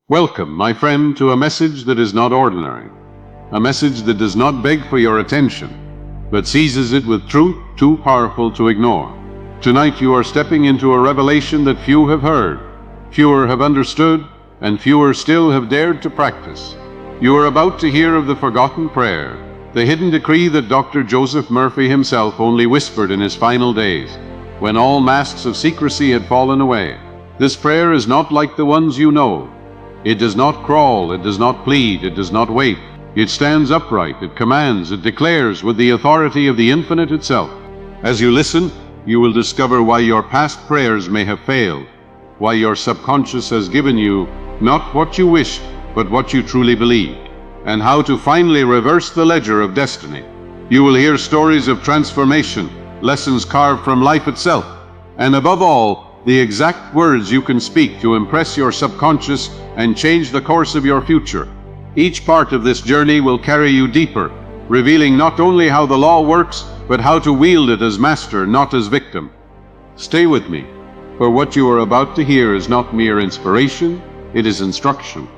Welcome, my friend, to a message that is not ordinary, a message that does not beg for your attention, but seizes it with truth too powerful to ignore. Tonight you are stepping into a revelation that few have heard, fewer have understood, and fewer still have dared to practice. You are about to hear of the forgotten prayer, the hidden decree that Dr. Joseph Murphy himself only whispered in his final days, when all masks of secrecy had fallen away. This prayer is not like the ones you know. It does not crawl, it does not plead, it does not wait. It stands upright, it commands, it declares with the authority of the infinite itself. As you listen, you will discover why your past prayers may have failed, why your subconscious has given you not what you wished, but what you truly believed, and how to finally reverse the ledger of destiny. You will hear stories of transformation, lessons carved from life itself, and above all, the exact words you can speak to impress your subconscious and change the course of your future. Each part of this journey will carry you deeper, revealing not only how the law works, but how to wield it as master, not as victim. Stay with me, for what you are about to hear is not mere inspiration, it is instruction.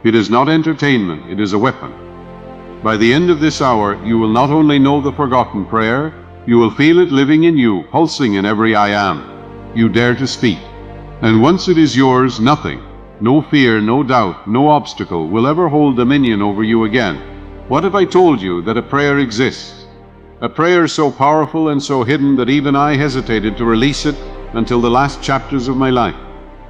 It is not entertainment, it is a weapon. By the end of this hour, you will not only know the forgotten prayer, you will feel it living in you, pulsing in every I am you dare to speak. And once it is yours, nothing, no fear, no doubt, no obstacle will ever hold dominion over you again. What if I told you that a prayer exists? A prayer so powerful and so hidden that even I hesitated to release it until the last chapters of my life.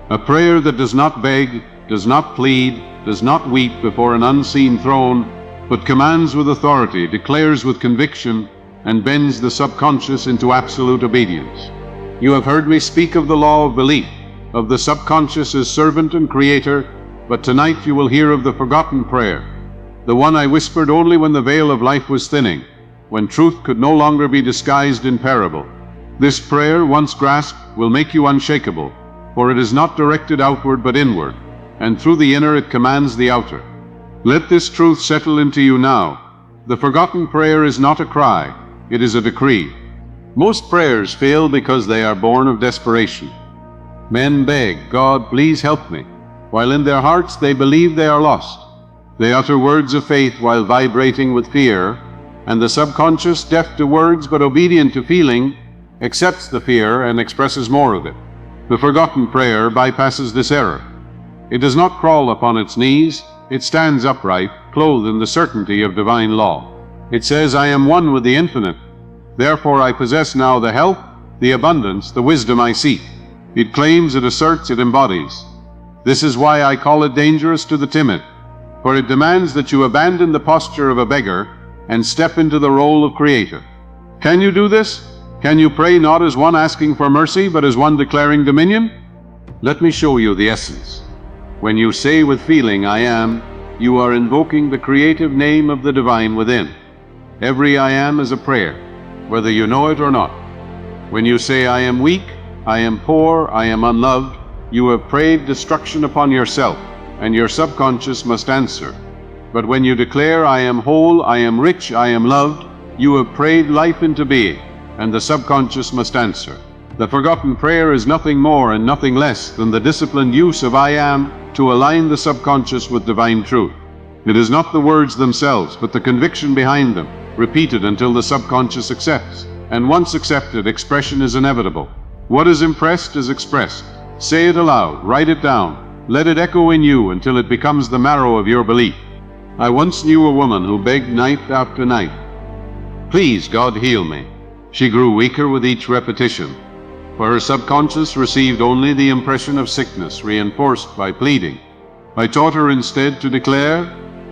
A prayer that does not beg, does not plead, does not weep before an unseen throne, but commands with authority, declares with conviction, and bends the subconscious into absolute obedience. You have heard me speak of the law of belief, of the subconscious as servant and creator, but tonight you will hear of the forgotten prayer, the one I whispered only when the veil of life was thinning, when truth could no longer be disguised in parable. This prayer, once grasped, will make you unshakable, for it is not directed outward but inward, and through the inner it commands the outer. Let this truth settle into you now. The forgotten prayer is not a cry, it is a decree. Most prayers fail because they are born of desperation. Men beg, God, please help me, while in their hearts they believe they are lost. They utter words of faith while vibrating with fear, and the subconscious, deaf to words but obedient to feeling, accepts the fear and expresses more of it. The forgotten prayer bypasses this error. It does not crawl upon its knees, it stands upright, clothed in the certainty of divine law. It says, I am one with the infinite. Therefore I possess now the health, the abundance, the wisdom I seek. It claims, it asserts, it embodies. This is why I call it dangerous to the timid, for it demands that you abandon the posture of a beggar and step into the role of creator. Can you do this? Can you pray not as one asking for mercy, but as one declaring dominion? Let me show you the essence. When you say with feeling, I am, you are invoking the creative name of the divine within. Every I am is a prayer, whether you know it or not. When you say, I am weak, I am poor, I am unloved, you have prayed destruction upon yourself, and your subconscious must answer. But when you declare, I am whole, I am rich, I am loved, you have prayed life into being, and the subconscious must answer. The forgotten prayer is nothing more and nothing less than the disciplined use of I am to align the subconscious with divine truth. It is not the words themselves, but the conviction behind them, repeated until the subconscious accepts, and once accepted, expression is inevitable. What is impressed is expressed. Say it aloud, write it down, let it echo in you until it becomes the marrow of your belief. I once knew a woman who begged night after night, please, God, heal me. She grew weaker with each repetition, for her subconscious received only the impression of sickness reinforced by pleading. I taught her instead to declare,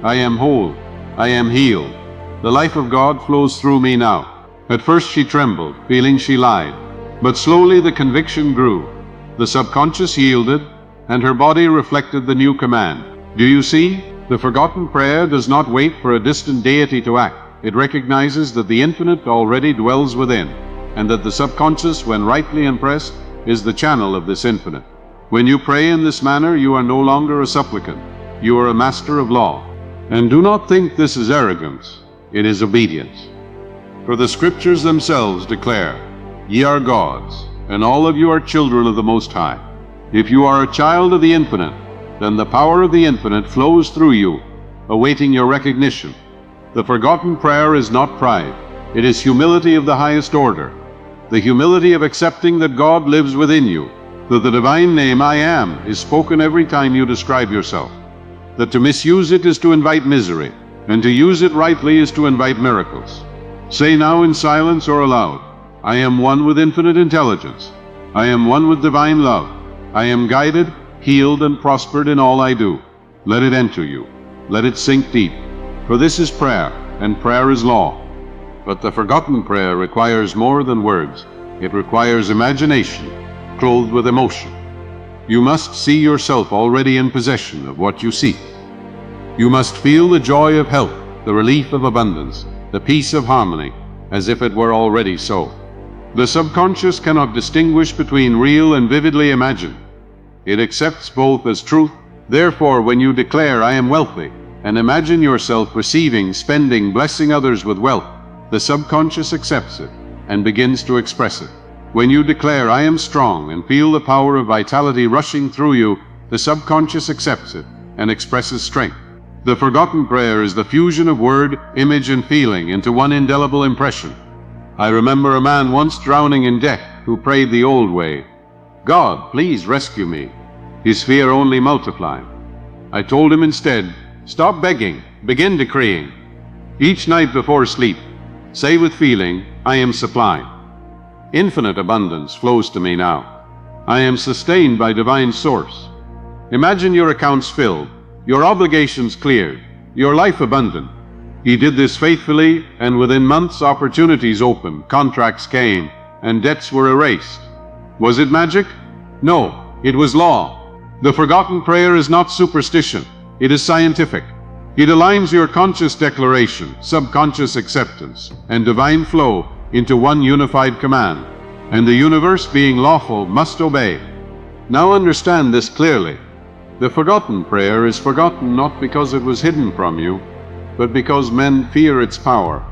I am whole, I am healed. The life of God flows through me now. At first she trembled, feeling she lied, but slowly the conviction grew. The subconscious yielded, and her body reflected the new command. Do you see? The forgotten prayer does not wait for a distant deity to act. It recognizes that the infinite already dwells within, and that the subconscious, when rightly impressed, is the channel of this infinite. When you pray in this manner, you are no longer a supplicant. You are a master of law. And do not think this is arrogance. It is obedience. For the scriptures themselves declare, ye are gods, and all of you are children of the Most High. If you are a child of the infinite, then the power of the infinite flows through you, awaiting your recognition. The forgotten prayer is not pride. It is humility of the highest order. The humility of accepting that God lives within you, that the divine name I am is spoken every time you describe yourself, that to misuse it is to invite misery, and to use it rightly is to invite miracles. Say now in silence or aloud, I am one with infinite intelligence. I am one with divine love. I am guided, healed, and prospered in all I do. Let it enter you. Let it sink deep. For this is prayer, and prayer is law. But the forgotten prayer requires more than words. It requires imagination, clothed with emotion. You must see yourself already in possession of what you seek. You must feel the joy of health, the relief of abundance, the peace of harmony, as if it were already so. The subconscious cannot distinguish between real and vividly imagined. It accepts both as truth. Therefore, when you declare, I am wealthy, and imagine yourself receiving, spending, blessing others with wealth, the subconscious accepts it and begins to express it. When you declare, I am strong, and feel the power of vitality rushing through you, the subconscious accepts it and expresses strength. The forgotten prayer is the fusion of word, image, and feeling into one indelible impression. I remember a man once drowning in debt who prayed the old way, God, please rescue me. His fear only multiplied. I told him instead, stop begging, begin decreeing. Each night before sleep, say with feeling, I am supplied. Infinite abundance flows to me now. I am sustained by divine source. Imagine your accounts filled, your obligations cleared, your life abundant. He did this faithfully, and within months opportunities opened, contracts came, and debts were erased. Was it magic? No, it was law. The forgotten prayer is not superstition, it is scientific. It aligns your conscious declaration, subconscious acceptance, and divine flow into one unified command, and the universe, being lawful, must obey. Now understand this clearly. The forgotten prayer is forgotten not because it was hidden from you, but because men fear its power.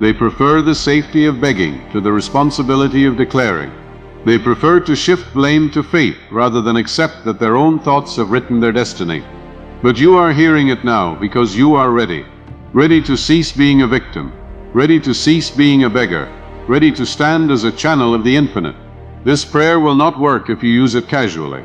They prefer the safety of begging to the responsibility of declaring. They prefer to shift blame to fate rather than accept that their own thoughts have written their destiny. But you are hearing it now because you are ready. Ready to cease being a victim. Ready to cease being a beggar. Ready to stand as a channel of the infinite. This prayer will not work if you use it casually.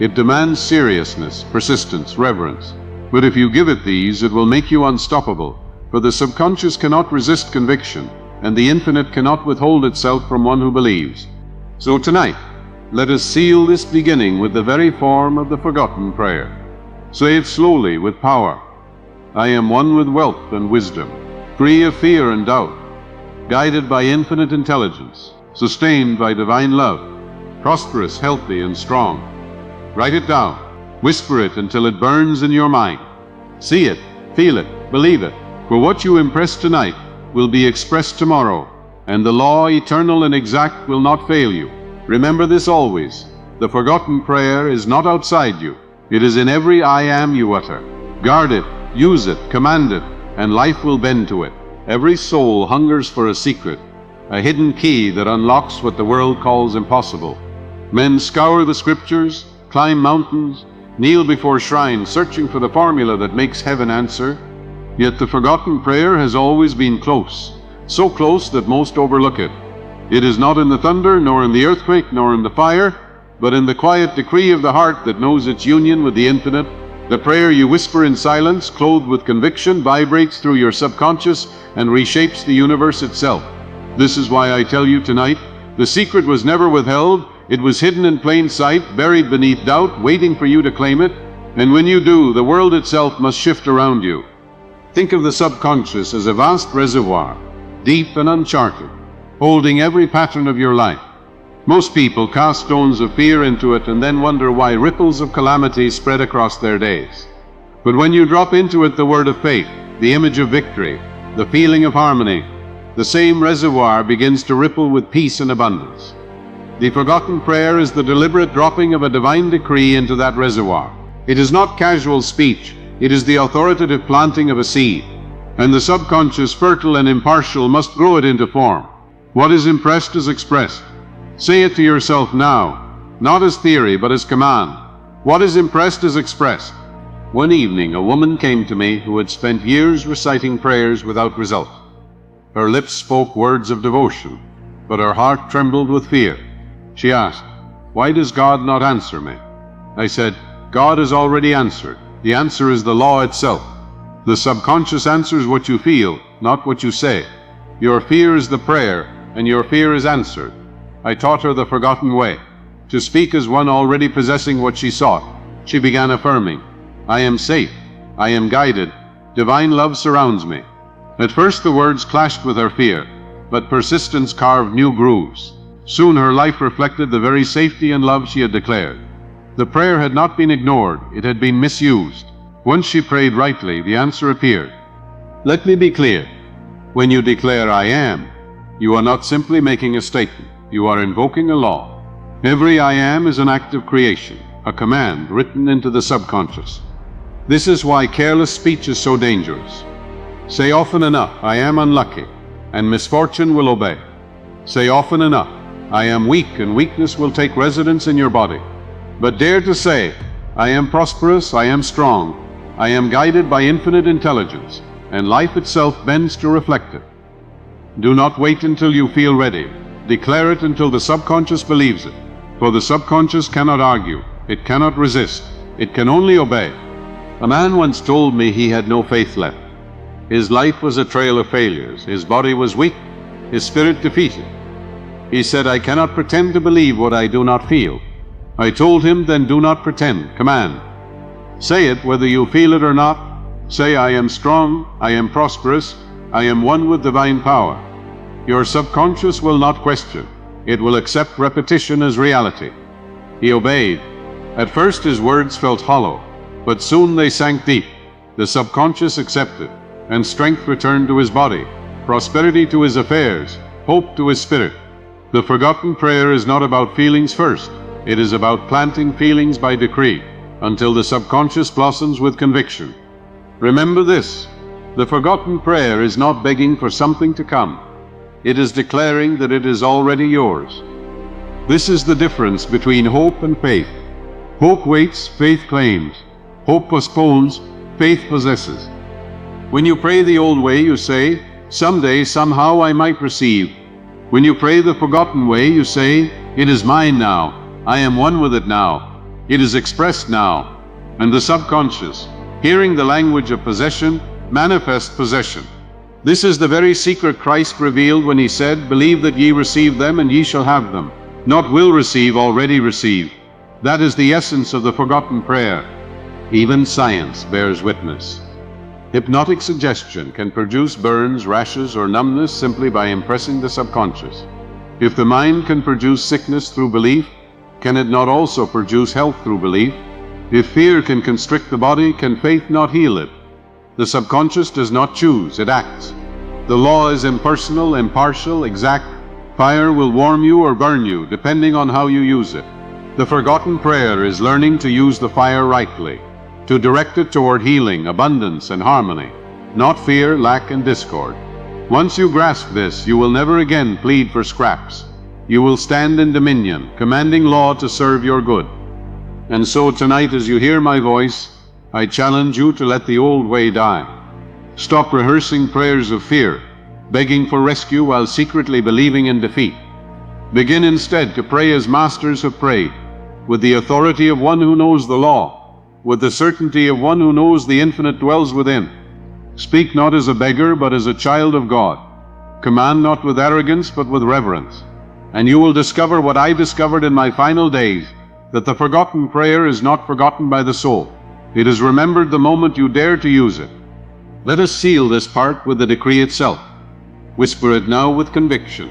It demands seriousness, persistence, reverence. But if you give it these, it will make you unstoppable. For the subconscious cannot resist conviction, and the infinite cannot withhold itself from one who believes. So tonight, let us seal this beginning with the very form of the forgotten prayer. Say it slowly with power. I am one with wealth and wisdom, free of fear and doubt, guided by infinite intelligence, sustained by divine love, prosperous, healthy, and strong. Write it down. Whisper it until it burns in your mind. See it, feel it, believe it. For what you impress tonight will be expressed tomorrow, and the law, eternal and exact, will not fail you. Remember this always. The forgotten prayer is not outside you. It is in every I am you utter. Guard it, use it, command it, and life will bend to it. Every soul hungers for a secret, a hidden key that unlocks what the world calls impossible. Men scour the scriptures, climb mountains, kneel before shrines, searching for the formula that makes heaven answer. Yet the forgotten prayer has always been close, so close that most overlook it. It is not in the thunder, nor in the earthquake, nor in the fire, but in the quiet decree of the heart that knows its union with the infinite. The prayer you whisper in silence, clothed with conviction, vibrates through your subconscious and reshapes the universe itself. This is why I tell you tonight, the secret was never withheld. It was hidden in plain sight, buried beneath doubt, waiting for you to claim it. And when you do, the world itself must shift around you. Think of the subconscious as a vast reservoir, deep and uncharted, holding every pattern of your life. Most people cast stones of fear into it and then wonder why ripples of calamity spread across their days. But when you drop into it the word of faith, the image of victory, the feeling of harmony, the same reservoir begins to ripple with peace and abundance. The forgotten prayer is the deliberate dropping of a divine decree into that reservoir. It is not casual speech, it is the authoritative planting of a seed. And the subconscious, fertile and impartial, must grow it into form. What is impressed is expressed. Say it to yourself now, not as theory, but as command. What is impressed is expressed. One evening, a woman came to me who had spent years reciting prayers without result. Her lips spoke words of devotion, but her heart trembled with fear. She asked, "Why does God not answer me?" I said, "God has already answered. The answer is the law itself. The subconscious answers what you feel, not what you say. Your fear is the prayer, and your fear is answered." I taught her the forgotten way, to speak as one already possessing what she sought. She began affirming, "I am safe. I am guided. Divine love surrounds me." At first the words clashed with her fear, but persistence carved new grooves. Soon her life reflected the very safety and love she had declared. The prayer had not been ignored, it had been misused. Once she prayed rightly, the answer appeared. Let me be clear. When you declare "I am," you are not simply making a statement, you are invoking a law. Every "I am" is an act of creation, a command written into the subconscious. This is why careless speech is so dangerous. Say often enough, "I am unlucky," and misfortune will obey. Say often enough, "I am weak," and weakness will take residence in your body. But dare to say, "I am prosperous, I am strong, I am guided by infinite intelligence," and life itself bends to reflect it. Do not wait until you feel ready. Declare it until the subconscious believes it. For the subconscious cannot argue, it cannot resist, it can only obey. A man once told me he had no faith left. His life was a trail of failures, his body was weak, his spirit defeated. He said, "I cannot pretend to believe what I do not feel." I told him, "Then do not pretend, command. Say it whether you feel it or not. Say, "I am strong, I am prosperous, I am one with divine power." Your subconscious will not question. It will accept repetition as reality. He obeyed. At first his words felt hollow, but soon they sank deep. The subconscious accepted, and strength returned to his body, prosperity to his affairs, hope to his spirit. The forgotten prayer is not about feelings first. It is about planting feelings by decree, until the subconscious blossoms with conviction. Remember this, the forgotten prayer is not begging for something to come. It is declaring that it is already yours. This is the difference between hope and faith. Hope waits, faith claims. Hope postpones, faith possesses. When you pray the old way, you say, "Someday, somehow I might receive." When you pray the forgotten way, you say, "It is mine now. I am one with it now. It is expressed now." And the subconscious, hearing the language of possession, manifests possession. This is the very secret Christ revealed when he said, "Believe that ye receive them, and ye shall have them." Not will receive, already receive. That is the essence of the forgotten prayer. Even science bears witness. Hypnotic suggestion can produce burns, rashes, or numbness simply by impressing the subconscious. If the mind can produce sickness through belief, can it not also produce health through belief? If fear can constrict the body, can faith not heal it? The subconscious does not choose, it acts. The law is impersonal, impartial, exact. Fire will warm you or burn you, depending on how you use it. The forgotten prayer is learning to use the fire rightly, to direct it toward healing, abundance, and harmony, not fear, lack, and discord. Once you grasp this, you will never again plead for scraps. You will stand in dominion, commanding law to serve your good. And so tonight, as you hear my voice, I challenge you to let the old way die. Stop rehearsing prayers of fear, begging for rescue while secretly believing in defeat. Begin instead to pray as masters have prayed, with the authority of one who knows the law, with the certainty of one who knows the infinite dwells within. Speak not as a beggar, but as a child of God. Command not with arrogance, but with reverence. And you will discover what I discovered in my final days, that the forgotten prayer is not forgotten by the soul. It is remembered the moment you dare to use it. Let us seal this part with the decree itself. Whisper it now with conviction.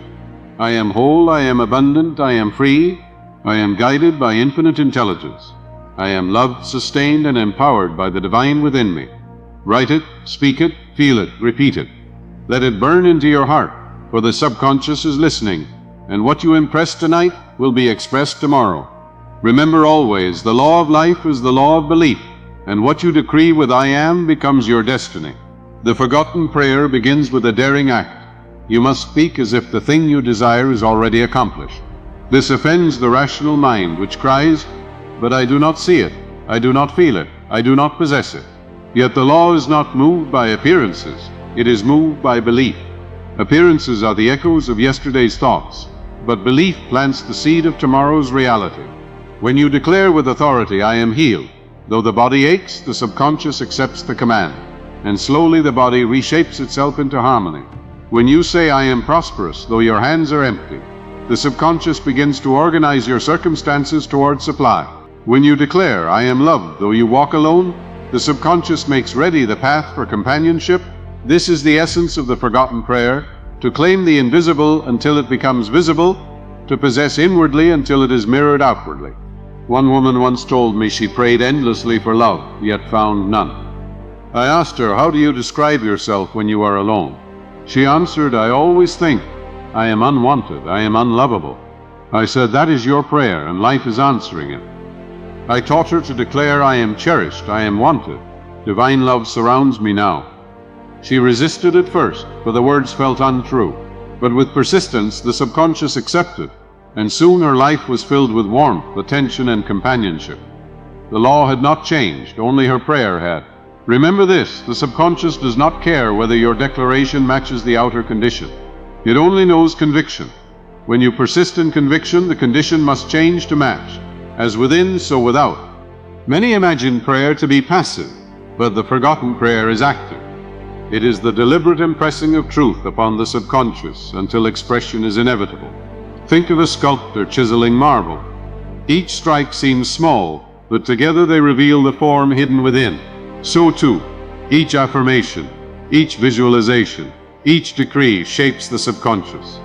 I am whole, I am abundant, I am free, I am guided by infinite intelligence. I am loved, sustained, and empowered by the divine within me. Write it, speak it, feel it, repeat it. Let it burn into your heart, for the subconscious is listening, and what you impress tonight will be expressed tomorrow. Remember always, the law of life is the law of belief, and what you decree with I am becomes your destiny. The forgotten prayer begins with a daring act. You must speak as if the thing you desire is already accomplished. This offends the rational mind, which cries, "But I do not see it. I do not feel it, I do not possess it. Yet the law is not moved by appearances, it is moved by belief. Appearances are the echoes of yesterday's thoughts, but belief plants the seed of tomorrow's reality. When you declare with authority, I am healed, though the body aches, the subconscious accepts the command, and slowly the body reshapes itself into harmony. When you say, I am prosperous, though your hands are empty, the subconscious begins to organize your circumstances toward supply. When you declare, I am loved, though you walk alone, the subconscious makes ready the path for companionship. This is the essence of the forgotten prayer, to claim the invisible until it becomes visible, to possess inwardly until it is mirrored outwardly. One woman once told me she prayed endlessly for love, yet found none. I asked her, how do you describe yourself when you are alone? She answered, I always think, I am unwanted, I am unlovable. I said, that is your prayer, and life is answering it. I taught her to declare, I am cherished, I am wanted. Divine love surrounds me now. She resisted at first, for the words felt untrue. But with persistence, the subconscious accepted, and soon her life was filled with warmth, attention, and companionship. The law had not changed, only her prayer had. Remember this, the subconscious does not care whether your declaration matches the outer condition. It only knows conviction. When you persist in conviction, the condition must change to match. As within, so without. Many imagine prayer to be passive, but the forgotten prayer is active. It is the deliberate impressing of truth upon the subconscious until expression is inevitable. Think of a sculptor chiseling marble. Each strike seems small, but together they reveal the form hidden within. So too, each affirmation, each visualization, each decree shapes the subconscious.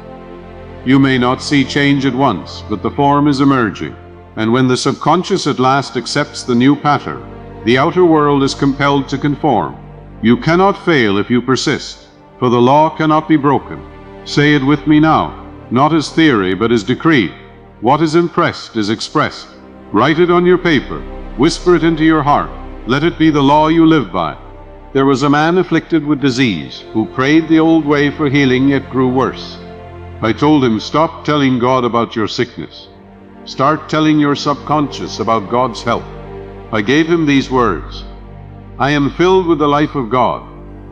You may not see change at once, but the form is emerging. And when the subconscious at last accepts the new pattern, the outer world is compelled to conform. You cannot fail if you persist, for the law cannot be broken. Say it with me now, not as theory but as decree. What is impressed is expressed. Write it on your paper, whisper it into your heart. Let it be the law you live by. There was a man afflicted with disease, who prayed the old way for healing yet grew worse. I told him, stop telling God about your sickness. Start telling your subconscious about God's help. I gave him these words. I am filled with the life of God.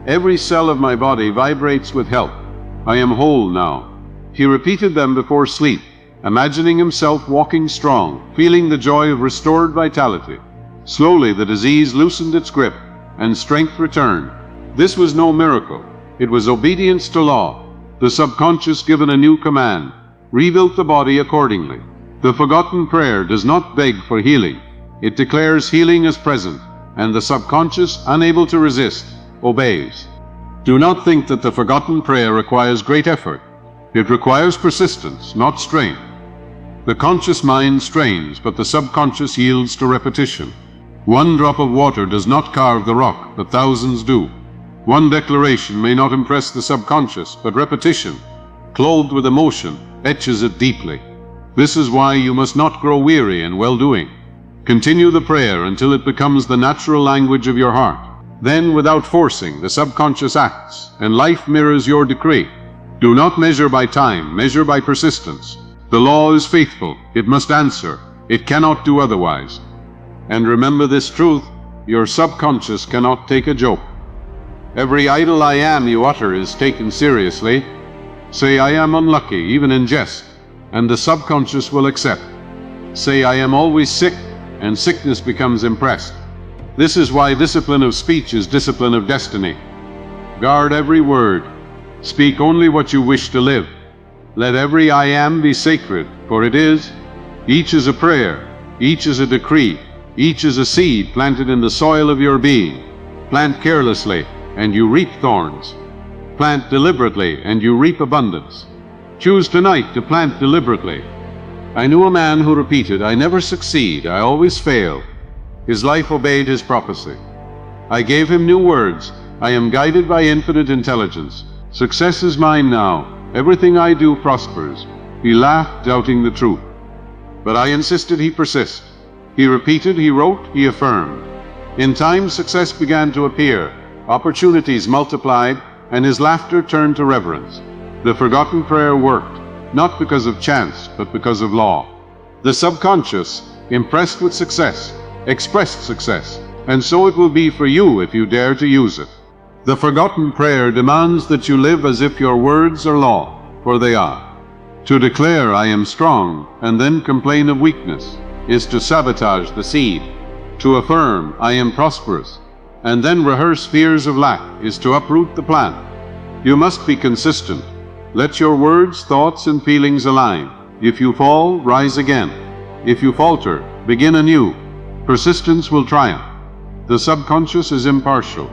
Every cell of my body vibrates with help. I am whole now. He repeated them before sleep, imagining himself walking strong, feeling the joy of restored vitality. Slowly the disease loosened its grip, and strength returned. This was no miracle. It was obedience to law. The subconscious, given a new command, rebuilt the body accordingly. The forgotten prayer does not beg for healing. It declares healing as present, and the subconscious, unable to resist, obeys. Do not think that the forgotten prayer requires great effort. It requires persistence, not strength. The conscious mind strains, but the subconscious yields to repetition. One drop of water does not carve the rock, but thousands do. One declaration may not impress the subconscious, but repetition, clothed with emotion, etches it deeply. This is why you must not grow weary in well-doing. Continue the prayer until it becomes the natural language of your heart. Then, without forcing, the subconscious acts, and life mirrors your decree. Do not measure by time, measure by persistence. The law is faithful, it must answer, it cannot do otherwise. And remember this truth, your subconscious cannot take a joke. Every idle I am you utter is taken seriously. Say, I am unlucky, even in jest, and the subconscious will accept. Say, I am always sick, and sickness becomes impressed. This is why discipline of speech is discipline of destiny. Guard every word. Speak only what you wish to live. Let every I am be sacred, for it is. Each is a prayer, each is a decree, each is a seed planted in the soil of your being. Plant carelessly, and you reap thorns. Plant deliberately, and you reap abundance. Choose tonight to plant deliberately. I knew a man who repeated, I never succeed, I always fail. His life obeyed his prophecy. I gave him new words. I am guided by infinite intelligence. Success is mine now. Everything I do prospers. He laughed, doubting the truth. But I insisted he persist. He repeated, he wrote, he affirmed. In time, success began to appear. Opportunities multiplied, and his laughter turned to reverence. The forgotten prayer worked, not because of chance, but because of law. The subconscious, impressed with success, expressed success, and so it will be for you if you dare to use it. The forgotten prayer demands that you live as if your words are law, for they are. To declare I am strong and then complain of weakness is to sabotage the seed. To affirm I am prosperous and then rehearse fears of lack is to uproot the plant. You must be consistent. Let your words, thoughts, and feelings align. If you fall, rise again. If you falter, begin anew. Persistence will triumph. The subconscious is impartial.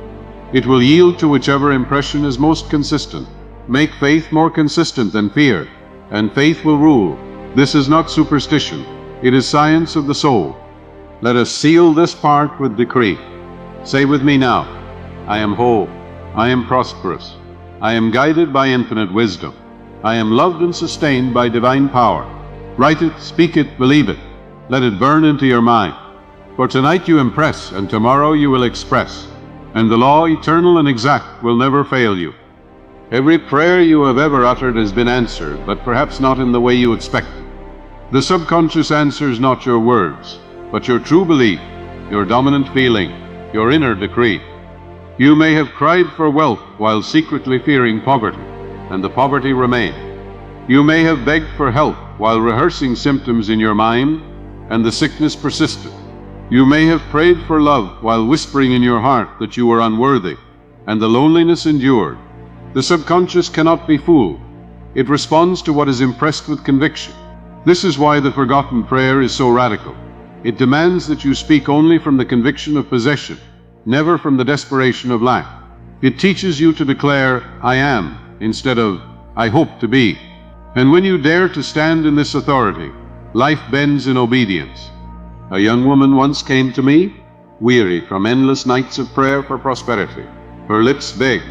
It will yield to whichever impression is most consistent. Make faith more consistent than fear, and faith will rule. This is not superstition. It is science of the soul. Let us seal this part with decree. Say with me now, I am whole. I am prosperous. I am guided by infinite wisdom. I am loved and sustained by divine power. Write it, speak it, believe it. Let it burn into your mind. For tonight you impress, and tomorrow you will express. And the law, eternal and exact, will never fail you. Every prayer you have ever uttered has been answered, but perhaps not in the way you expected. The subconscious answers not your words, but your true belief, your dominant feeling, your inner decree. You may have cried for wealth while secretly fearing poverty, and the poverty remained. You may have begged for health while rehearsing symptoms in your mind, and the sickness persisted. You may have prayed for love while whispering in your heart that you were unworthy, and the loneliness endured. The subconscious cannot be fooled. It responds to what is impressed with conviction. This is why the forgotten prayer is so radical. It demands that you speak only from the conviction of possession, never from the desperation of lack. It teaches you to declare, I am, instead of, I hope to be. And when you dare to stand in this authority, life bends in obedience. A young woman once came to me, weary from endless nights of prayer for prosperity. Her lips begged,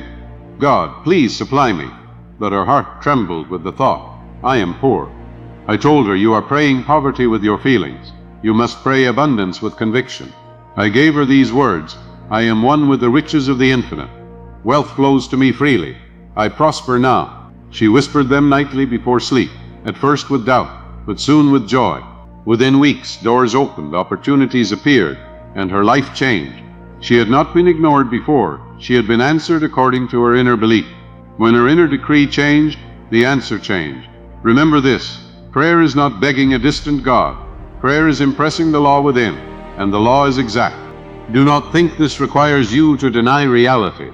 God, please supply me. But her heart trembled with the thought, I am poor. I told her, you are praying poverty with your feelings. You must pray abundance with conviction. I gave her these words, I am one with the riches of the infinite. Wealth flows to me freely. I prosper now. She whispered them nightly before sleep, at first with doubt, but soon with joy. Within weeks, doors opened, opportunities appeared, and her life changed. She had not been ignored before. She had been answered according to her inner belief. When her inner decree changed, the answer changed. Remember this, prayer is not begging a distant God. Prayer is impressing the law within, and the law is exact. Do not think this requires you to deny reality.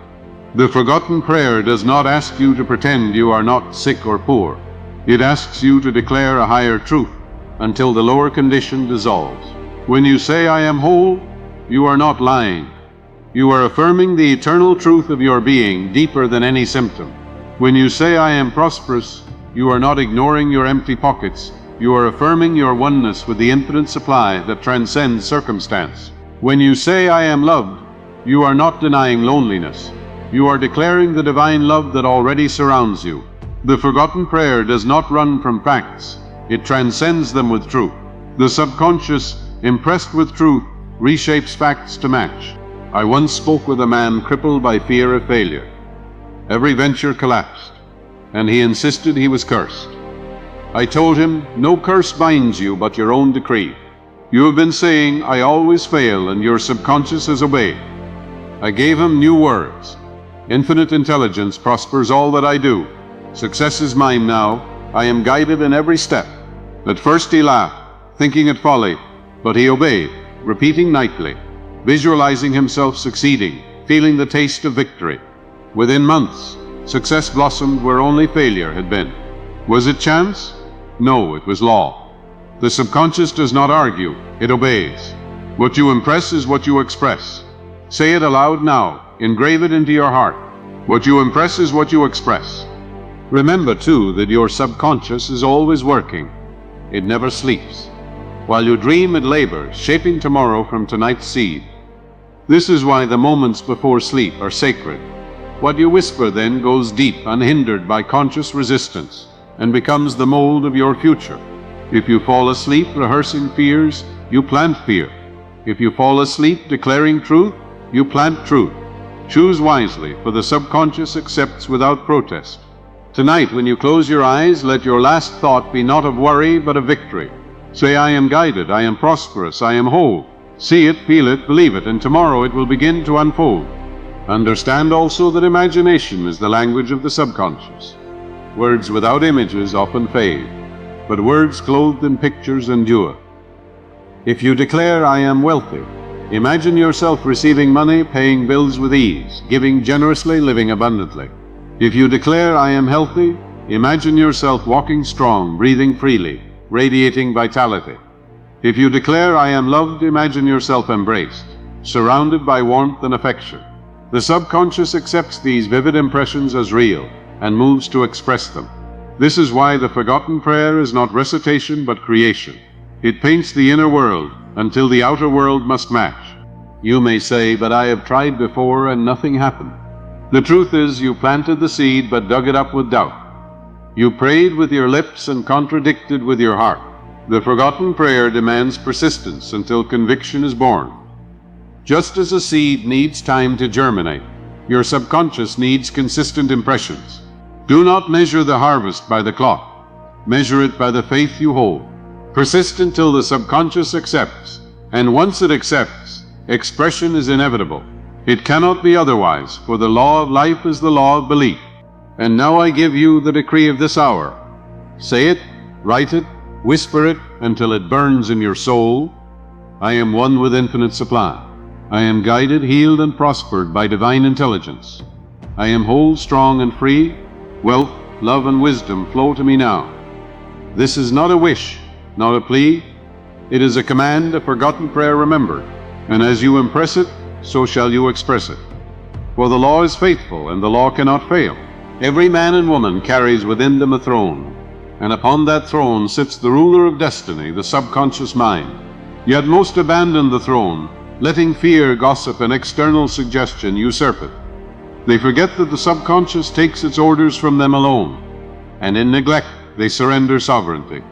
The forgotten prayer does not ask you to pretend you are not sick or poor. It asks you to declare a higher truth until the lower condition dissolves. When you say, I am whole, you are not lying. You are affirming the eternal truth of your being deeper than any symptom. When you say, I am prosperous, you are not ignoring your empty pockets. You are affirming your oneness with the infinite supply that transcends circumstance. When you say, I am loved, you are not denying loneliness. You are declaring the divine love that already surrounds you. The forgotten prayer does not run from facts. It transcends them with truth. The subconscious, impressed with truth, reshapes facts to match. I once spoke with a man crippled by fear of failure. Every venture collapsed, and he insisted he was cursed. I told him, no curse binds you but your own decree. You have been saying, I always fail, and your subconscious has obeyed. I gave him new words. Infinite intelligence prospers all that I do. Success is mine now. I am guided in every step. At first he laughed, thinking it folly, but he obeyed, repeating nightly, visualizing himself succeeding, feeling the taste of victory. Within months, success blossomed where only failure had been. Was it chance? No, it was law. The subconscious does not argue, it obeys. What you impress is what you express. Say it aloud now, engrave it into your heart. What you impress is what you express. Remember too that your subconscious is always working. It never sleeps. While you dream, it labors, shaping tomorrow from tonight's seed. This is why the moments before sleep are sacred. What you whisper then goes deep, unhindered by conscious resistance, and becomes the mold of your future. If you fall asleep rehearsing fears, you plant fear. If you fall asleep declaring truth, you plant truth. Choose wisely, for the subconscious accepts without protest. Tonight, when you close your eyes, let your last thought be not of worry, but of victory. Say, I am guided, I am prosperous, I am whole. See it, feel it, believe it, and tomorrow it will begin to unfold. Understand also that imagination is the language of the subconscious. Words without images often fade, but words clothed in pictures endure. If you declare, I am wealthy, imagine yourself receiving money, paying bills with ease, giving generously, living abundantly. If you declare, I am healthy, imagine yourself walking strong, breathing freely, radiating vitality. If you declare, I am loved, imagine yourself embraced, surrounded by warmth and affection. The subconscious accepts these vivid impressions as real and moves to express them. This is why the forgotten prayer is not recitation but creation. It paints the inner world until the outer world must match. You may say, but I have tried before and nothing happened. The truth is, you planted the seed but dug it up with doubt. You prayed with your lips and contradicted with your heart. The forgotten prayer demands persistence until conviction is born. Just as a seed needs time to germinate, your subconscious needs consistent impressions. Do not measure the harvest by the clock. Measure it by the faith you hold. Persist until the subconscious accepts, and once it accepts, expression is inevitable. It cannot be otherwise, for the law of life is the law of belief. And now I give you the decree of this hour. Say it, write it, whisper it until it burns in your soul. I am one with infinite supply. I am guided, healed, and prospered by divine intelligence. I am whole, strong, and free. Wealth, love, and wisdom flow to me now. This is not a wish, not a plea. It is a command, a forgotten prayer remembered. And as you impress it, so shall you express it. For the law is faithful, and the law cannot fail. Every man and woman carries within them a throne, and upon that throne sits the ruler of destiny, the subconscious mind. Yet most abandon the throne, letting fear, gossip, and external suggestion usurp it. They forget that the subconscious takes its orders from them alone, and in neglect they surrender sovereignty.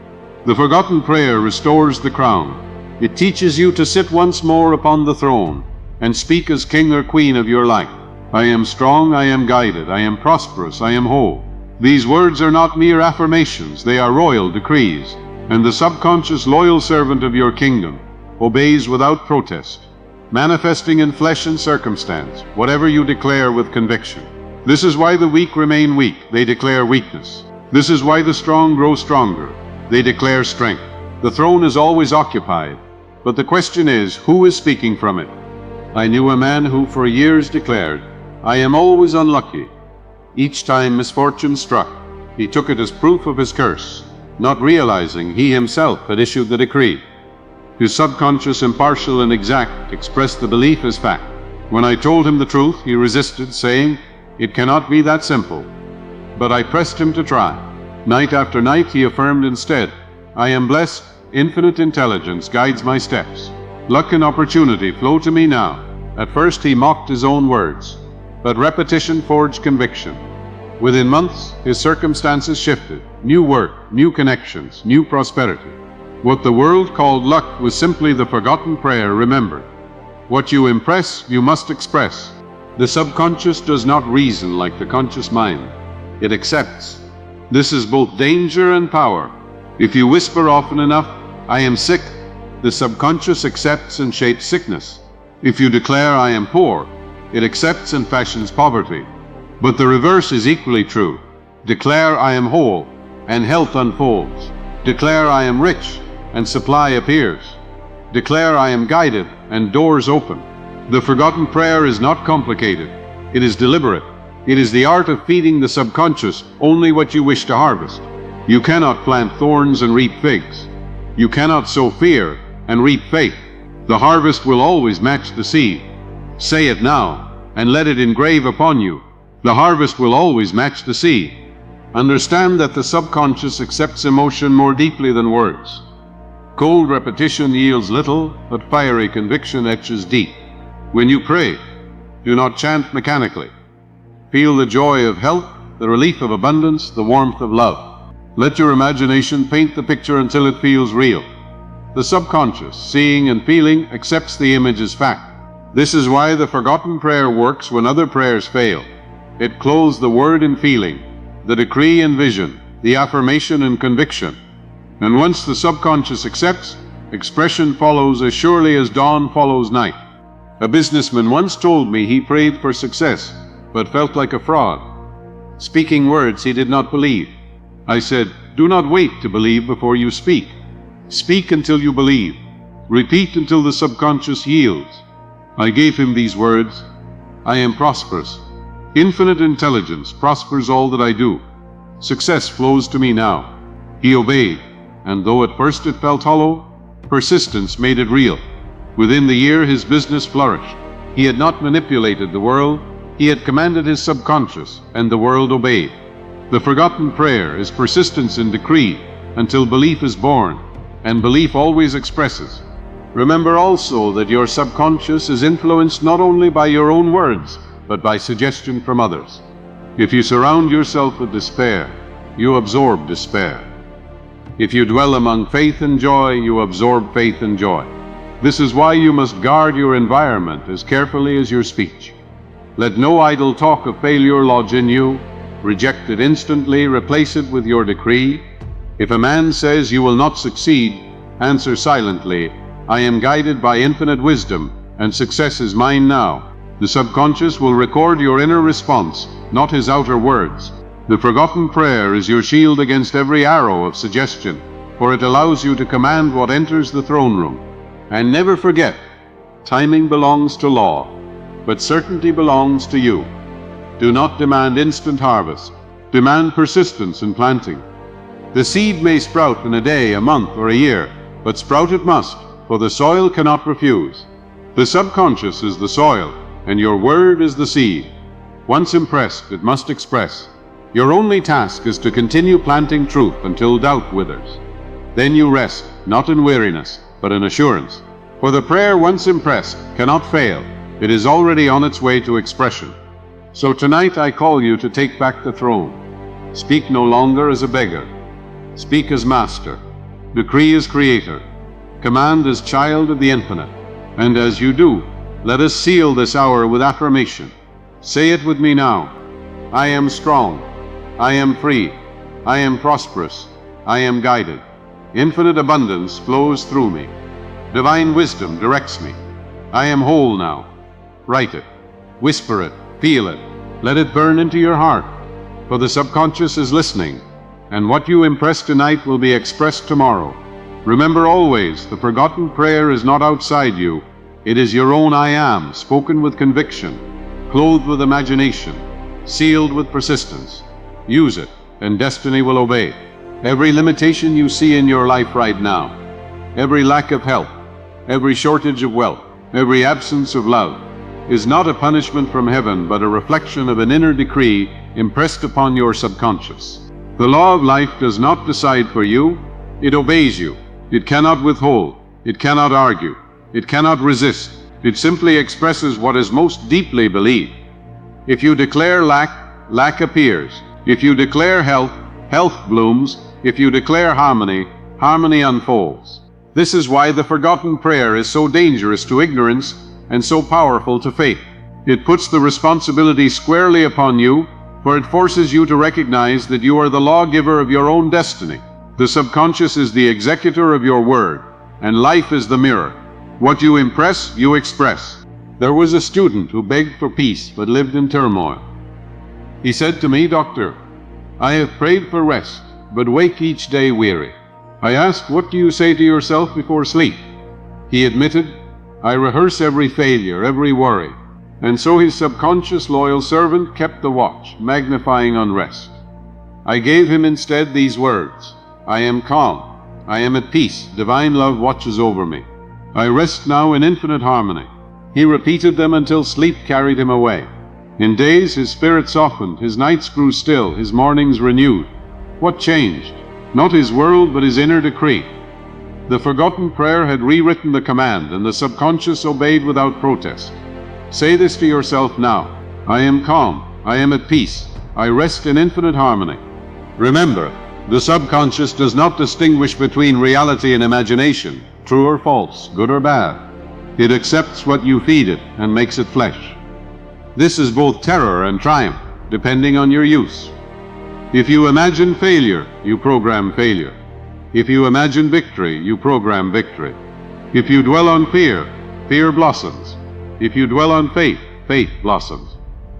The forgotten prayer restores the crown. It teaches you to sit once more upon the throne and speak as king or queen of your life. I am strong, I am guided, I am prosperous, I am whole. These words are not mere affirmations, they are royal decrees, and the subconscious loyal servant of your kingdom obeys without protest, manifesting in flesh and circumstance whatever you declare with conviction. This is why the weak remain weak, they declare weakness. This is why the strong grow stronger, they declare strength. The throne is always occupied, but the question is, who is speaking from it? I knew a man who for years declared, I am always unlucky. Each time misfortune struck, he took it as proof of his curse, not realizing he himself had issued the decree. His subconscious, impartial and exact, expressed the belief as fact. When I told him the truth, he resisted, saying, it cannot be that simple. But I pressed him to try. Night after night he affirmed instead, I am blessed, infinite intelligence guides my steps. Luck and opportunity flow to me now. At first he mocked his own words, but repetition forged conviction. Within months, his circumstances shifted. New work, new connections, new prosperity. What the world called luck was simply the forgotten prayer remembered. What you impress, you must express. The subconscious does not reason like the conscious mind. It accepts. This is both danger and power. If you whisper often enough, I am sick, the subconscious accepts and shapes sickness. If you declare I am poor, it accepts and fashions poverty. But the reverse is equally true. Declare I am whole, and health unfolds. Declare I am rich, and supply appears. Declare I am guided, and doors open. The forgotten prayer is not complicated. It is deliberate. It is the art of feeding the subconscious only what you wish to harvest. You cannot plant thorns and reap figs. You cannot sow fear and reap faith. The harvest will always match the seed. Say it now, and let it engrave upon you. The harvest will always match the seed. Understand that the subconscious accepts emotion more deeply than words. Cold repetition yields little, but fiery conviction etches deep. When you pray, do not chant mechanically. Feel the joy of health, the relief of abundance, the warmth of love. Let your imagination paint the picture until it feels real. The subconscious, seeing and feeling, accepts the image as fact. This is why the forgotten prayer works when other prayers fail. It clothes the word in feeling, the decree in vision, the affirmation in conviction. And once the subconscious accepts, Expression follows as surely as dawn follows night. A businessman once told me he prayed for success, but felt like a fraud. Speaking words he did not believe. I said, do not wait to believe before you speak. Speak until you believe. Repeat until the subconscious yields. I gave him these words, I am prosperous. Infinite intelligence prospers all that I do. Success flows to me now. He obeyed, and though at first it felt hollow, persistence made it real. Within the year his business flourished. He had not manipulated the world, he had commanded his subconscious, and the world obeyed. The forgotten prayer is persistence in decree until belief is born, and belief always expresses. Remember also that your subconscious is influenced not only by your own words, but by suggestion from others. If you surround yourself with despair, you absorb despair. If you dwell among faith and joy, you absorb faith and joy. This is why you must guard your environment as carefully as your speech. Let no idle talk of failure lodge in you. Reject it instantly, replace it with your decree. If a man says you will not succeed, answer silently, I am guided by infinite wisdom, and success is mine now. The subconscious will record your inner response, not his outer words. The forgotten prayer is your shield against every arrow of suggestion, for it allows you to command what enters the throne room. And never forget, timing belongs to law, but certainty belongs to you. Do not demand instant harvest. Demand persistence in planting. The seed may sprout in a day, a month, or a year, but sprout it must, for the soil cannot refuse. The subconscious is the soil, and your word is the seed. Once impressed, it must express. Your only task is to continue planting truth until doubt withers. Then you rest, not in weariness, but in assurance. For the prayer once impressed cannot fail. It is already on its way to expression. So tonight I call you to take back the throne. Speak no longer as a beggar. Speak as master. Decree as creator. Command as child of the infinite. And as you do, let us seal this hour with affirmation. Say it with me now. I am strong. I am free. I am prosperous. I am guided. Infinite abundance flows through me. Divine wisdom directs me. I am whole now. Write it. Whisper it. Feel it. Let it burn into your heart. For the subconscious is listening, and what you impress tonight will be expressed tomorrow. Remember always, the forgotten prayer is not outside you. It is your own I am, spoken with conviction, clothed with imagination, sealed with persistence. Use it, and destiny will obey. Every limitation you see in your life right now, every lack of health, every shortage of wealth, every absence of love, is not a punishment from heaven, but a reflection of an inner decree impressed upon your subconscious. The law of life does not decide for you, it obeys you. It cannot withhold, it cannot argue, it cannot resist. It simply expresses what is most deeply believed. If you declare lack, lack appears. If you declare health, health blooms. If you declare harmony, harmony unfolds. This is why the forgotten prayer is so dangerous to ignorance and so powerful to faith. It puts the responsibility squarely upon you, for it forces you to recognize that you are the lawgiver of your own destiny. The subconscious is the executor of your word, and life is the mirror. What you impress, you express. There was a student who begged for peace but lived in turmoil. He said to me, Doctor, I have prayed for rest, but wake each day weary. I asked, what do you say to yourself before sleep? He admitted, I rehearse every failure, every worry. And so his subconscious loyal servant kept the watch, magnifying unrest. I gave him instead these words, I am calm, I am at peace, divine love watches over me. I rest now in infinite harmony. He repeated them until sleep carried him away. In days his spirit softened, his nights grew still, his mornings renewed. What changed? Not his world, but his inner decree. The forgotten prayer had rewritten the command, and the subconscious obeyed without protest. Say this to yourself now. I am calm, I am at peace, I rest in infinite harmony. Remember, the subconscious does not distinguish between reality and imagination, true or false, good or bad. It accepts what you feed it and makes it flesh. This is both terror and triumph, depending on your use. If you imagine failure, you program failure. If you imagine victory, you program victory. If you dwell on fear, fear blossoms. If you dwell on faith, faith blossoms.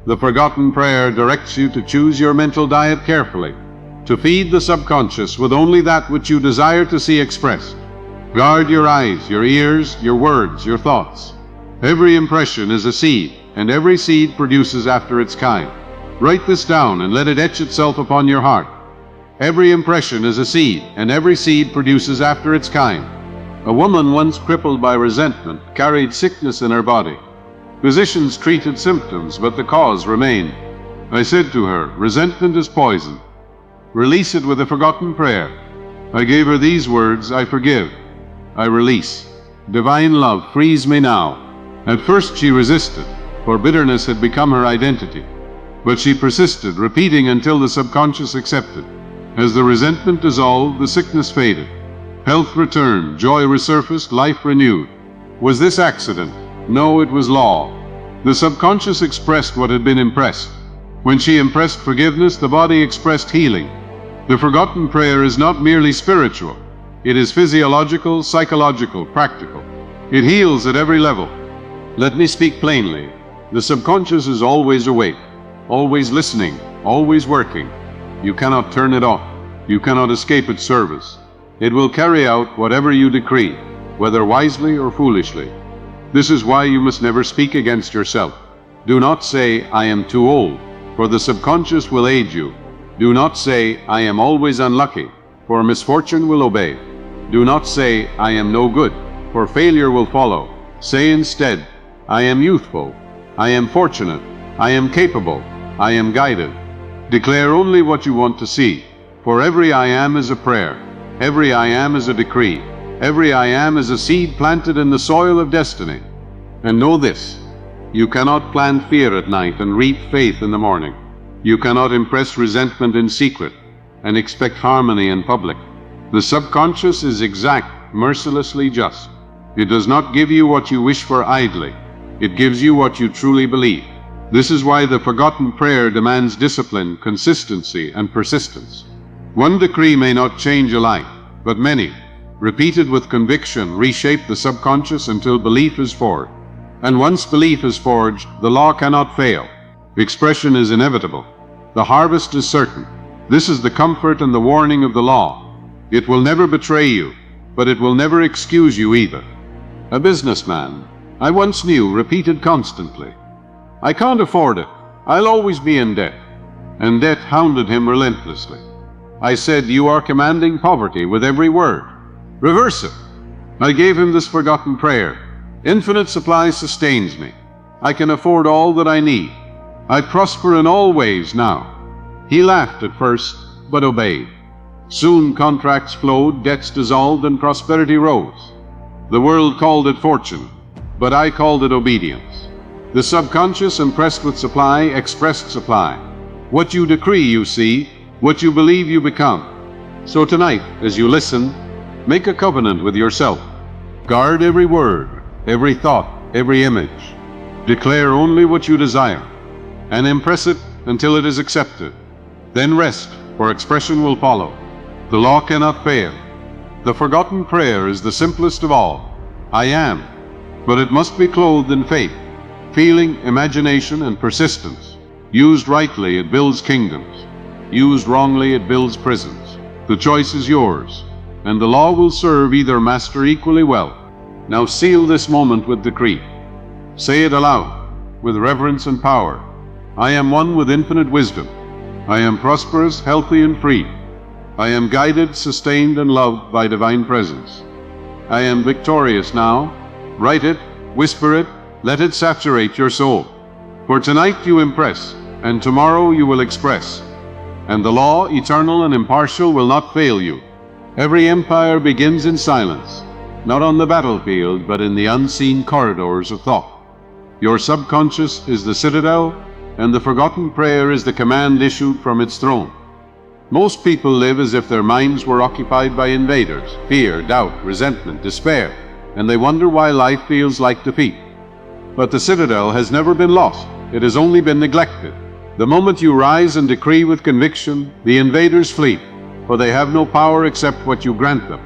The forgotten prayer directs you to choose your mental diet carefully, to feed the subconscious with only that which you desire to see expressed. Guard your eyes, your ears, your words, your thoughts. Every impression is a seed, and every seed produces after its kind. Write this down and let it etch itself upon your heart. Every impression is a seed, and every seed produces after its kind. A woman once crippled by resentment carried sickness in her body. Physicians treated symptoms, but the cause remained. I said to her, resentment is poison. Release it with a forgotten prayer. I gave her these words, I forgive, I release. Divine love frees me now. At first she resisted, for bitterness had become her identity. But she persisted, repeating until the subconscious accepted. As the resentment dissolved, the sickness faded. Health returned, joy resurfaced, life renewed. Was this accident? No, it was law. The subconscious expressed what had been impressed. When she impressed forgiveness, the body expressed healing. The forgotten prayer is not merely spiritual. It is physiological, psychological, practical. It heals at every level. Let me speak plainly. The subconscious is always awake, always listening, always working. You cannot turn it off. You cannot escape its service. It will carry out whatever you decree, whether wisely or foolishly. This is why you must never speak against yourself. Do not say, I am too old, for the subconscious will aid you. Do not say, I am always unlucky, for misfortune will obey. Do not say, I am no good, for failure will follow. Say instead, I am youthful, I am fortunate, I am capable, I am guided. Declare only what you want to see, for every I am is a prayer, every I am is a decree, every I am is a seed planted in the soil of destiny. And know this, you cannot plant fear at night and reap faith in the morning. You cannot impress resentment in secret and expect harmony in public. The subconscious is exact, mercilessly just. It does not give you what you wish for idly. It gives you what you truly believe. This is why the forgotten prayer demands discipline, consistency, and persistence. One decree may not change a life, but many, repeated with conviction, reshape the subconscious until belief is forged. And once belief is forged, the law cannot fail. Expression is inevitable. The harvest is certain. This is the comfort and the warning of the law. It will never betray you, but it will never excuse you either. A businessman I once knew repeated constantly, I can't afford it. I'll always be in debt. And debt hounded him relentlessly. I said, you are commanding poverty with every word. Reverse it. I gave him this forgotten prayer. Infinite supply sustains me. I can afford all that I need. I prosper in all ways now. He laughed at first, but obeyed. Soon contracts flowed, debts dissolved, and prosperity rose. The world called it fortune, but I called it obedience. The subconscious, impressed with supply, expressed supply. What you decree, you see. What you believe, you become. So tonight, as you listen, make a covenant with yourself. Guard every word, every thought, every image. Declare only what you desire, and impress it until it is accepted. Then rest, for expression will follow. The law cannot fail. The forgotten prayer is the simplest of all. I am. But it must be clothed in faith, feeling, imagination, and persistence. Used rightly, it builds kingdoms. Used wrongly, it builds prisons. The choice is yours, and the law will serve either master equally well. Now seal this moment with decree. Say it aloud, with reverence and power. I am one with infinite wisdom. I am prosperous, healthy, and free. I am guided, sustained, and loved by divine presence. I am victorious now. Write it, whisper it, let it saturate your soul. For tonight you impress, and tomorrow you will express. And the law, eternal and impartial, will not fail you. Every empire begins in silence, not on the battlefield, but in the unseen corridors of thought. Your subconscious is the citadel, and the forgotten prayer is the command issued from its throne. Most people live as if their minds were occupied by invaders, fear, doubt, resentment, despair, and they wonder why life feels like defeat. But the citadel has never been lost. It has only been neglected. The moment you rise and decree with conviction, the invaders flee, for they have no power except what you grant them.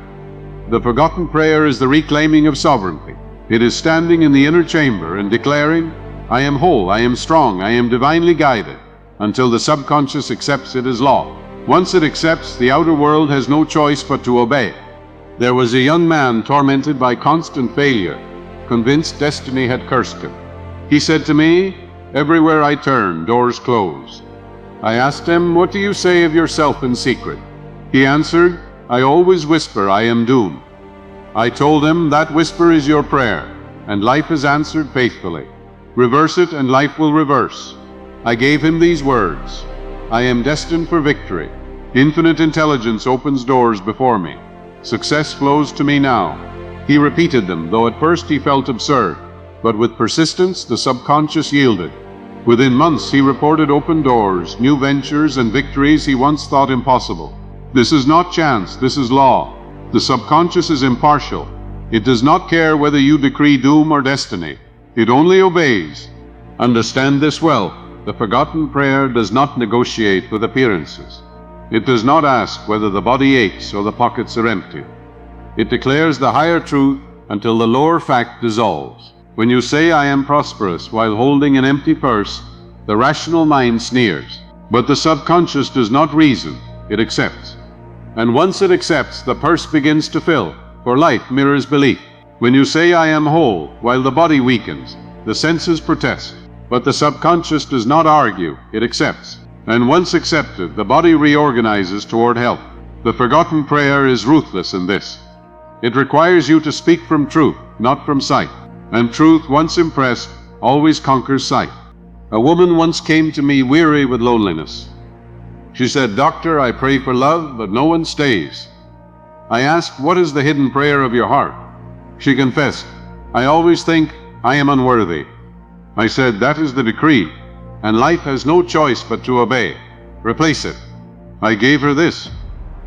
The forgotten prayer is the reclaiming of sovereignty. It is standing in the inner chamber and declaring, I am whole, I am strong, I am divinely guided, until the subconscious accepts it as law. Once it accepts, the outer world has no choice but to obey. There was a young man tormented by constant failure, convinced destiny had cursed him. He said to me, everywhere I turn, doors close. I asked him, what do you say of yourself in secret? He answered, I always whisper, I am doomed. I told him, that whisper is your prayer, and life is answered faithfully. Reverse it, and life will reverse. I gave him these words, I am destined for victory. Infinite intelligence opens doors before me. Success flows to me now. He repeated them, though at first he felt absurd, but with persistence the subconscious yielded. Within months he reported open doors, new ventures, and victories he once thought impossible. This is not chance, this is law. The subconscious is impartial. It does not care whether you decree doom or destiny. It only obeys. Understand this well. The forgotten prayer does not negotiate with appearances. It does not ask whether the body aches or the pockets are empty. It declares the higher truth until the lower fact dissolves. When you say, I am prosperous, while holding an empty purse, the rational mind sneers. But the subconscious does not reason, it accepts. And once it accepts, the purse begins to fill, for life mirrors belief. When you say, I am whole, while the body weakens, the senses protest. But the subconscious does not argue, it accepts. And once accepted, the body reorganizes toward health. The forgotten prayer is ruthless in this. It requires you to speak from truth, not from sight. And truth, once impressed, always conquers sight. A woman once came to me weary with loneliness. She said, Doctor, I pray for love, but no one stays. I asked, what is the hidden prayer of your heart? She confessed, I always think I am unworthy. I said, that is the decree, and life has no choice but to obey. Replace it. I gave her this.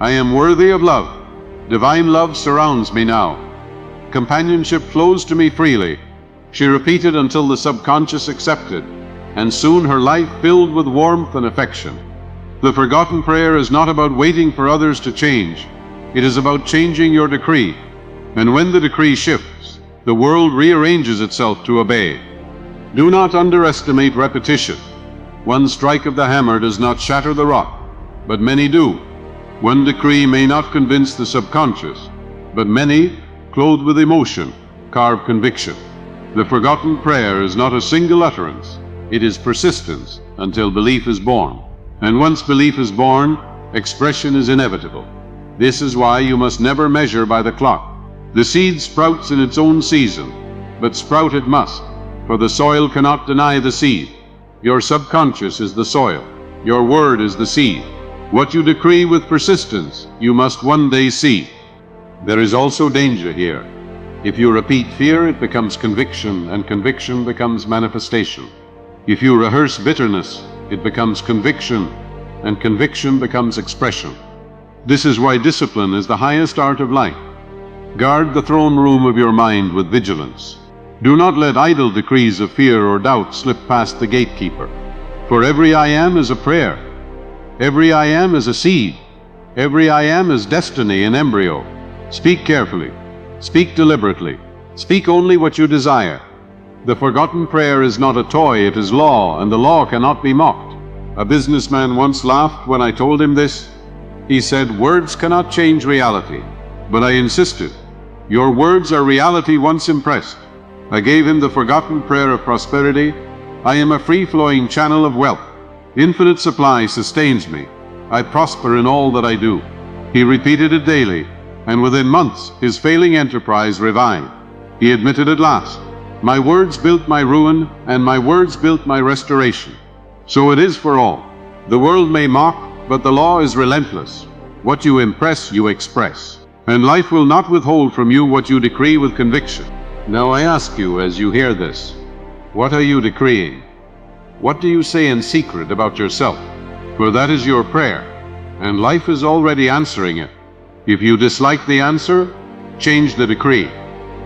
I am worthy of love. Divine love surrounds me now. Companionship flows to me freely. She repeated until the subconscious accepted, and soon her life filled with warmth and affection. The forgotten prayer is not about waiting for others to change. It is about changing your decree. And when the decree shifts, the world rearranges itself to obey. Do not underestimate repetition. One strike of the hammer does not shatter the rock, but many do. One decree may not convince the subconscious, but many, clothed with emotion, carve conviction. The forgotten prayer is not a single utterance. It is persistence until belief is born. And once belief is born, expression is inevitable. This is why you must never measure by the clock. The seed sprouts in its own season, but sprout it must, for the soil cannot deny the seed. Your subconscious is the soil. Your word is the seed. What you decree with persistence, you must one day see. There is also danger here. If you repeat fear, it becomes conviction, and conviction becomes manifestation. If you rehearse bitterness, it becomes conviction, and conviction becomes expression. This is why discipline is the highest art of life. Guard the throne room of your mind with vigilance. Do not let idle decrees of fear or doubt slip past the gatekeeper. For every I am is a prayer. Every I am is a seed. Every I am is destiny in embryo. Speak carefully. Speak deliberately. Speak only what you desire. The forgotten prayer is not a toy, it is law, and the law cannot be mocked. A businessman once laughed when I told him this. He said, words cannot change reality. But I insisted, your words are reality once impressed. I gave him the forgotten prayer of prosperity. I am a free-flowing channel of wealth. Infinite supply sustains me. I prosper in all that I do. He repeated it daily, and within months his failing enterprise revived. He admitted at last, my words built my ruin, and my words built my restoration. So it is for all. The world may mock, but the law is relentless. What you impress, you express. And life will not withhold from you what you decree with conviction. Now I ask you as you hear this, what are you decreeing? What do you say in secret about yourself? For that is your prayer, and life is already answering it. If you dislike the answer, change the decree.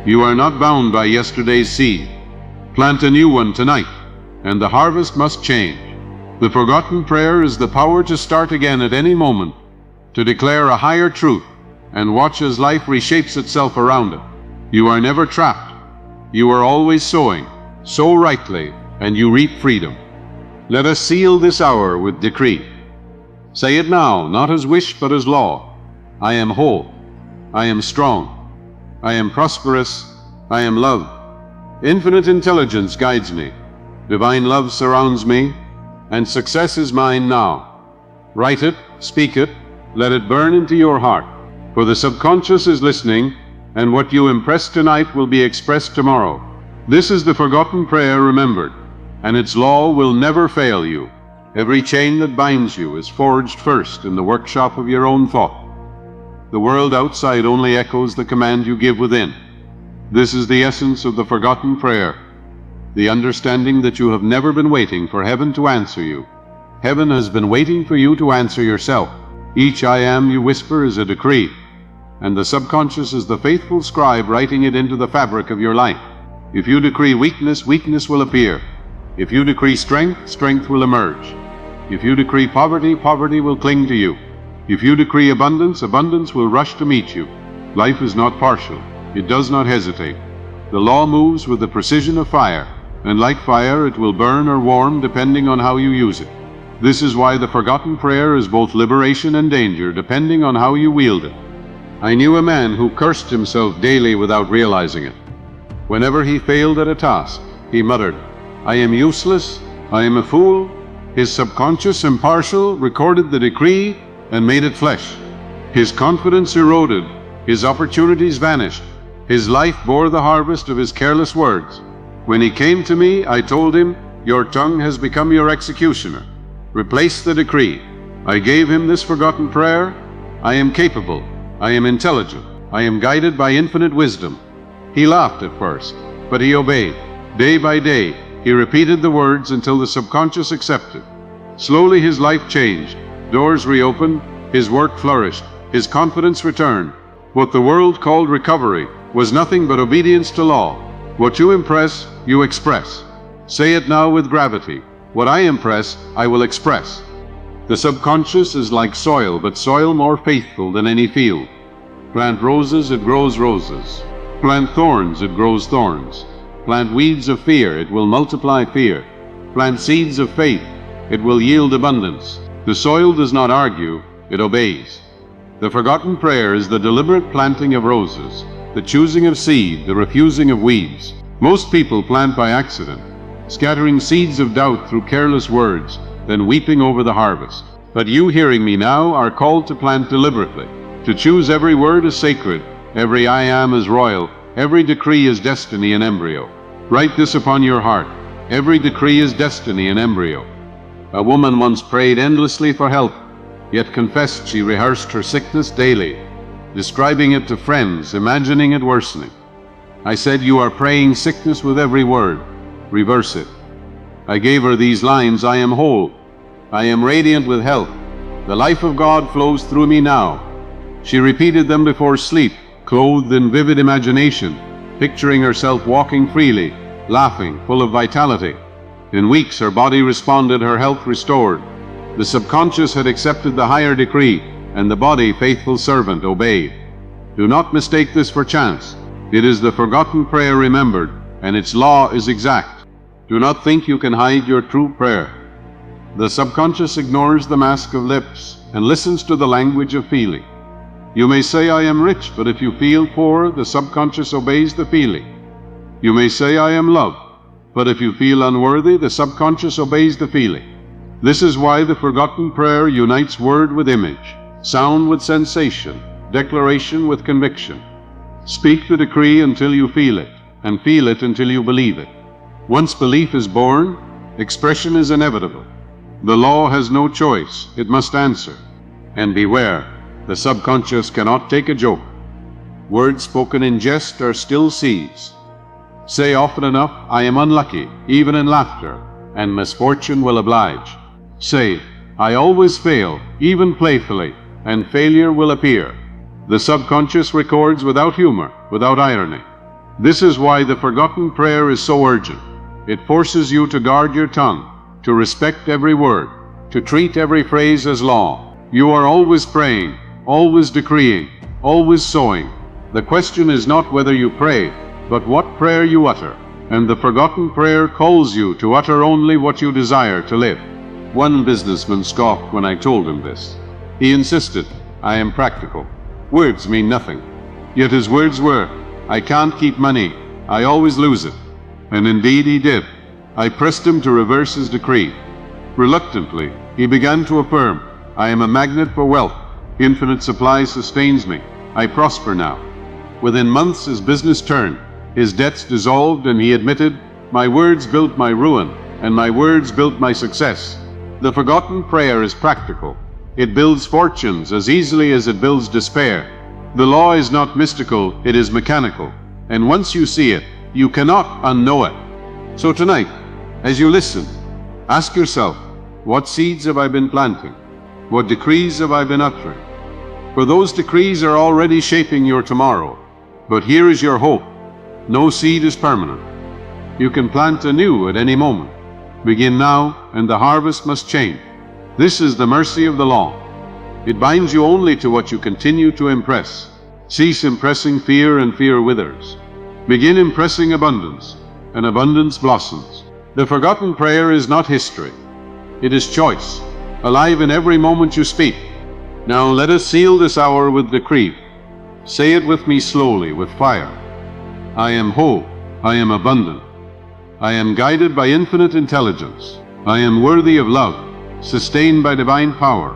You are not bound by yesterday's seed. Plant a new one tonight, and the harvest must change. The forgotten prayer is the power to start again at any moment, to declare a higher truth, and watch as life reshapes itself around it. You are never trapped. You are always sowing. Sow rightly, and you reap freedom. Let us seal this hour with decree. Say it now, not as wish, but as law. I am whole. I am strong. I am prosperous. I am loved. Infinite intelligence guides me. Divine love surrounds me, and success is mine now. Write it, speak it, let it burn into your heart. For the subconscious is listening, and what you impress tonight will be expressed tomorrow. This is the forgotten prayer remembered, and its law will never fail you. Every chain that binds you is forged first in the workshop of your own thought. The world outside only echoes the command you give within. This is the essence of the forgotten prayer, the understanding that you have never been waiting for heaven to answer you. Heaven has been waiting for you to answer yourself. Each I am you whisper is a decree, and the subconscious is the faithful scribe writing it into the fabric of your life. If you decree weakness, weakness will appear. If you decree strength, strength will emerge. If you decree poverty, poverty will cling to you. If you decree abundance, abundance will rush to meet you. Life is not partial. It does not hesitate. The law moves with the precision of fire, and like fire it will burn or warm depending on how you use it. This is why the forgotten prayer is both liberation and danger, depending on how you wield it. I knew a man who cursed himself daily without realizing it. Whenever he failed at a task, he muttered, I am useless, I am a fool. His subconscious, impartial, recorded the decree and made it flesh. His confidence eroded, his opportunities vanished. His life bore the harvest of his careless words. When he came to me, I told him, your tongue has become your executioner. Replace the decree. I gave him this forgotten prayer. I am capable. I am intelligent. I am guided by infinite wisdom. He laughed at first, but he obeyed. Day by day, he repeated the words until the subconscious accepted. Slowly his life changed. Doors reopened. His work flourished. His confidence returned. What the world called recovery was nothing but obedience to law. What you impress, you express. Say it now with gravity. What I impress, I will express. The subconscious is like soil, but soil more faithful than any field. Plant roses, it grows roses. Plant thorns, it grows thorns. Plant weeds of fear, it will multiply fear. Plant seeds of faith, it will yield abundance. The soil does not argue, it obeys. The forgotten prayer is the deliberate planting of roses, the choosing of seed, the refusing of weeds. Most people plant by accident, scattering seeds of doubt through careless words, then weeping over the harvest. But you hearing me now are called to plant deliberately, to choose every word as sacred, every I am as royal, every decree is destiny in embryo. Write this upon your heart. Every decree is destiny in embryo. A woman once prayed endlessly for help, yet confessed she rehearsed her sickness daily, describing it to friends, imagining it worsening. I said, you are praying sickness with every word. Reverse it. I gave her these lines, I am whole. I am radiant with health. The life of God flows through me now. She repeated them before sleep, clothed in vivid imagination, picturing herself walking freely, laughing, full of vitality. In weeks her body responded, her health restored. The subconscious had accepted the higher decree, and the body, faithful servant, obeyed. Do not mistake this for chance. It is the forgotten prayer remembered, and its law is exact. Do not think you can hide your true prayer. The subconscious ignores the mask of lips and listens to the language of feeling. You may say, I am rich, but if you feel poor, the subconscious obeys the feeling. You may say, I am loved, but if you feel unworthy, the subconscious obeys the feeling. This is why the forgotten prayer unites word with image, sound with sensation, declaration with conviction. Speak the decree until you feel it, and feel it until you believe it. Once belief is born, expression is inevitable. The law has no choice, it must answer. And beware, the subconscious cannot take a joke. Words spoken in jest are still seas. Say often enough, I am unlucky, even in laughter, and misfortune will oblige. Say, I always fail, even playfully, and failure will appear. The subconscious records without humor, without irony. This is why the forgotten prayer is so urgent. It forces you to guard your tongue, to respect every word, to treat every phrase as law. You are always praying, always decreeing, always sowing. The question is not whether you pray, but what prayer you utter. And the forgotten prayer calls you to utter only what you desire to live. One businessman scoffed when I told him this. He insisted, I am practical. Words mean nothing. Yet his words were, I can't keep money, I always lose it. And indeed he did. I pressed him to reverse his decree. Reluctantly, he began to affirm, I am a magnet for wealth. Infinite supply sustains me. I prosper now. Within months his business turned. His debts dissolved, and he admitted, my words built my ruin, and my words built my success. The forgotten prayer is practical. It builds fortunes as easily as it builds despair. The law is not mystical, it is mechanical. And once you see it, you cannot unknow it. So tonight, as you listen, ask yourself, what seeds have I been planting? What decrees have I been uttering? For those decrees are already shaping your tomorrow. But here is your hope. No seed is permanent. You can plant anew at any moment. Begin now, and the harvest must change. This is the mercy of the law. It binds you only to what you continue to impress. Cease impressing fear, and fear withers. Begin impressing abundance, and abundance blossoms. The forgotten prayer is not history. It is choice, alive in every moment you speak. Now let us seal this hour with decree. Say it with me slowly, with fire. I am whole, I am abundant. I am guided by infinite intelligence. I am worthy of love, sustained by divine power.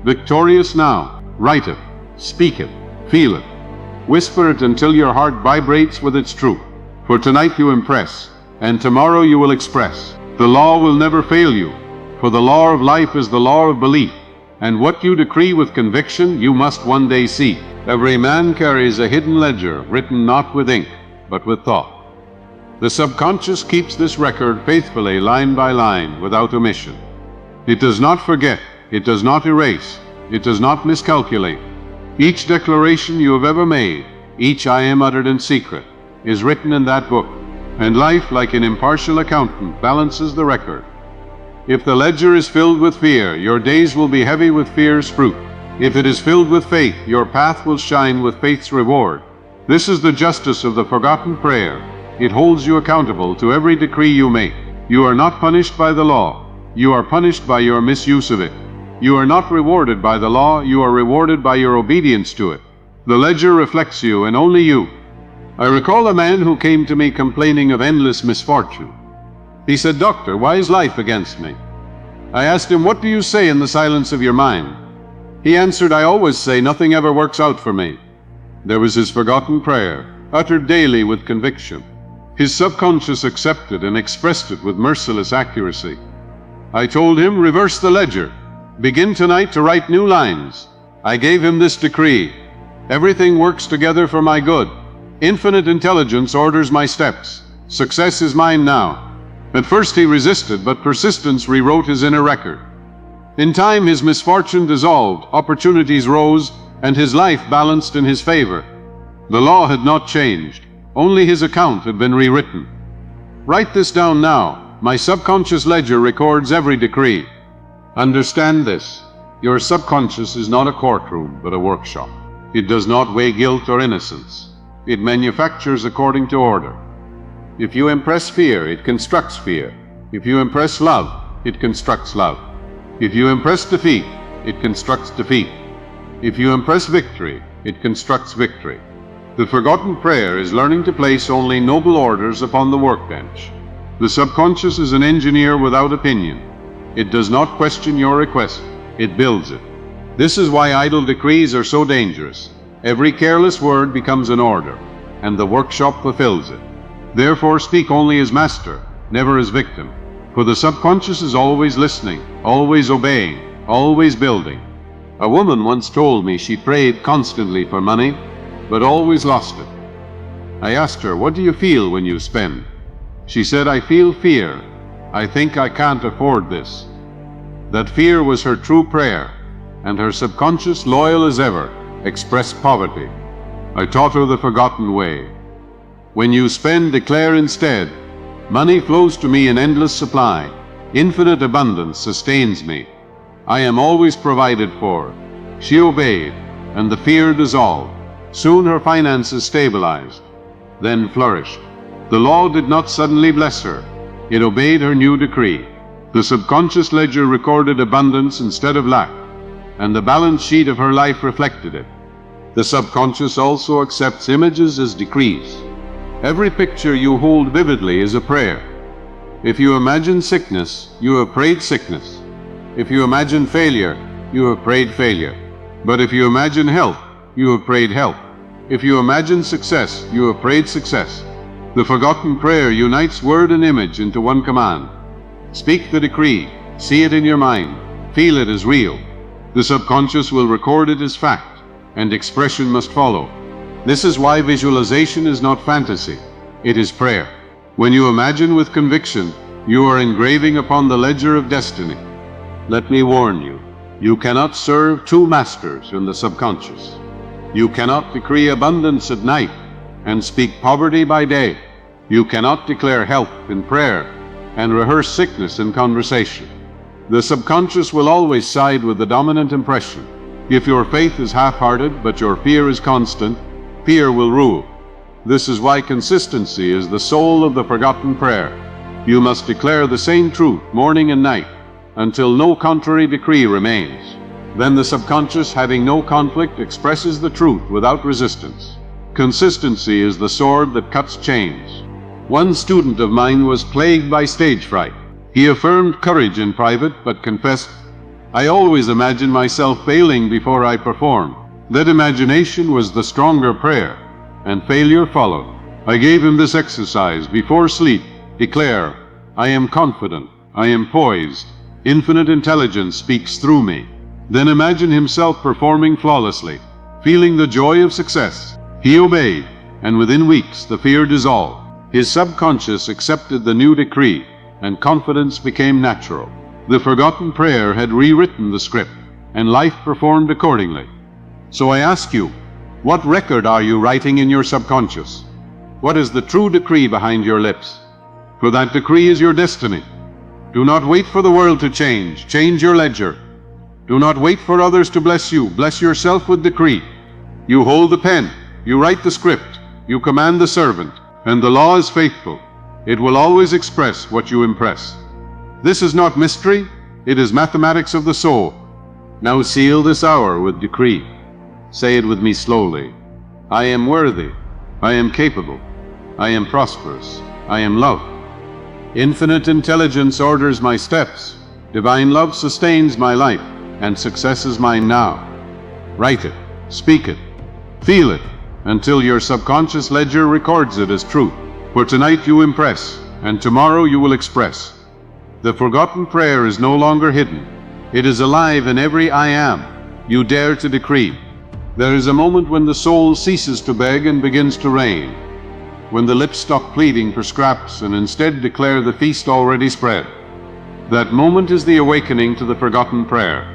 Victorious now, write it, speak it, feel it. Whisper it until your heart vibrates with its truth. For tonight you impress, and tomorrow you will express. The law will never fail you, for the law of life is the law of belief. And what you decree with conviction, you must one day see. Every man carries a hidden ledger, written not with ink, but with thought. The subconscious keeps this record faithfully, line by line, without omission. It does not forget, it does not erase, it does not miscalculate. Each declaration you have ever made, each I am uttered in secret, is written in that book. And life, like an impartial accountant, balances the record. If the ledger is filled with fear, your days will be heavy with fear's fruit. If it is filled with faith, your path will shine with faith's reward. This is the justice of the forgotten prayer. It holds you accountable to every decree you make. You are not punished by the law. You are punished by your misuse of it. You are not rewarded by the law. You are rewarded by your obedience to it. The ledger reflects you, and only you. I recall a man who came to me complaining of endless misfortune. He said, Doctor, why is life against me? I asked him, what do you say in the silence of your mind? He answered, I always say nothing ever works out for me. There was his forgotten prayer, uttered daily with conviction. His subconscious accepted and expressed it with merciless accuracy. I told him, reverse the ledger. Begin tonight to write new lines. I gave him this decree. Everything works together for my good. Infinite intelligence orders my steps. Success is mine now. At first he resisted, but persistence rewrote his inner record. In time his misfortune dissolved, opportunities rose, and his life balanced in his favor. The law had not changed, only his account had been rewritten. Write this down now. My subconscious ledger records every decree. Understand this. Your subconscious is not a courtroom, but a workshop. It does not weigh guilt or innocence. It manufactures according to order. If you impress fear, it constructs fear. If you impress love, it constructs love. If you impress defeat, it constructs defeat. If you impress victory, it constructs victory. The forgotten prayer is learning to place only noble orders upon the workbench. The subconscious is an engineer without opinion. It does not question your request, it builds it. This is why idle decrees are so dangerous. Every careless word becomes an order, and the workshop fulfills it. Therefore speak only as master, never as victim. For the subconscious is always listening, always obeying, always building. A woman once told me she prayed constantly for money, but always lost it. I asked her, what do you feel when you spend? She said, I feel fear. I think I can't afford this. That fear was her true prayer, and her subconscious, loyal as ever, expressed poverty. I taught her the forgotten way. When you spend, declare instead, money flows to me in endless supply. Infinite abundance sustains me. I am always provided for. She obeyed. and the fear dissolved. Soon her finances stabilized, then flourished. The law did not suddenly bless her. It obeyed her new decree. The subconscious ledger recorded abundance instead of lack, and the balance sheet of her life reflected it. The subconscious also accepts images as decrees. Every picture you hold vividly is a prayer. If you imagine sickness, you have prayed sickness. If you imagine failure, you have prayed failure. But if you imagine health, you have prayed health. If you imagine success, you have prayed success. The forgotten prayer unites word and image into one command. Speak the decree, see it in your mind, feel it as real. The subconscious will record it as fact, and expression must follow. This is why visualization is not fantasy, it is prayer. When you imagine with conviction, you are engraving upon the ledger of destiny. Let me warn you, you cannot serve two masters in the subconscious. You cannot decree abundance at night and speak poverty by day. You cannot declare health in prayer and rehearse sickness in conversation. The subconscious will always side with the dominant impression. If your faith is half-hearted but your fear is constant, fear will rule. This is why consistency is the soul of the forgotten prayer. You must declare the same truth morning and night until no contrary decree remains. Then the subconscious, having no conflict, expresses the truth without resistance. Consistency is the sword that cuts chains. One student of mine was plagued by stage fright. He affirmed courage in private but confessed, "I always imagine myself failing before I perform." That imagination was the stronger prayer, and failure followed. I gave him this exercise before sleep. Declare, "I am confident, I am poised, infinite intelligence speaks through me." Then imagine himself performing flawlessly, feeling the joy of success. He obeyed, and within weeks the fear dissolved. His subconscious accepted the new decree, and confidence became natural. The forgotten prayer had rewritten the script, and life performed accordingly. So I ask you, what record are you writing in your subconscious? What is the true decree behind your lips? For that decree is your destiny. Do not wait for the world to change. Change your ledger. Do not wait for others to bless you. Bless yourself with decree. You hold the pen. You write the script. You command the servant. And the law is faithful. It will always express what you impress. This is not mystery. It is mathematics of the soul. Now seal this hour with decree. Say it with me slowly. I am worthy. I am capable. I am prosperous. I am loved. Infinite intelligence orders my steps. Divine love sustains my life, and success is mine now. Write it, speak it, feel it, until your subconscious ledger records it as truth. For tonight you impress, and tomorrow you will express. The forgotten prayer is no longer hidden. It is alive in every I am you dare to decree. There is a moment when the soul ceases to beg and begins to reign, when the lips stop pleading for scraps and instead declare the feast already spread. That moment is the awakening to the forgotten prayer.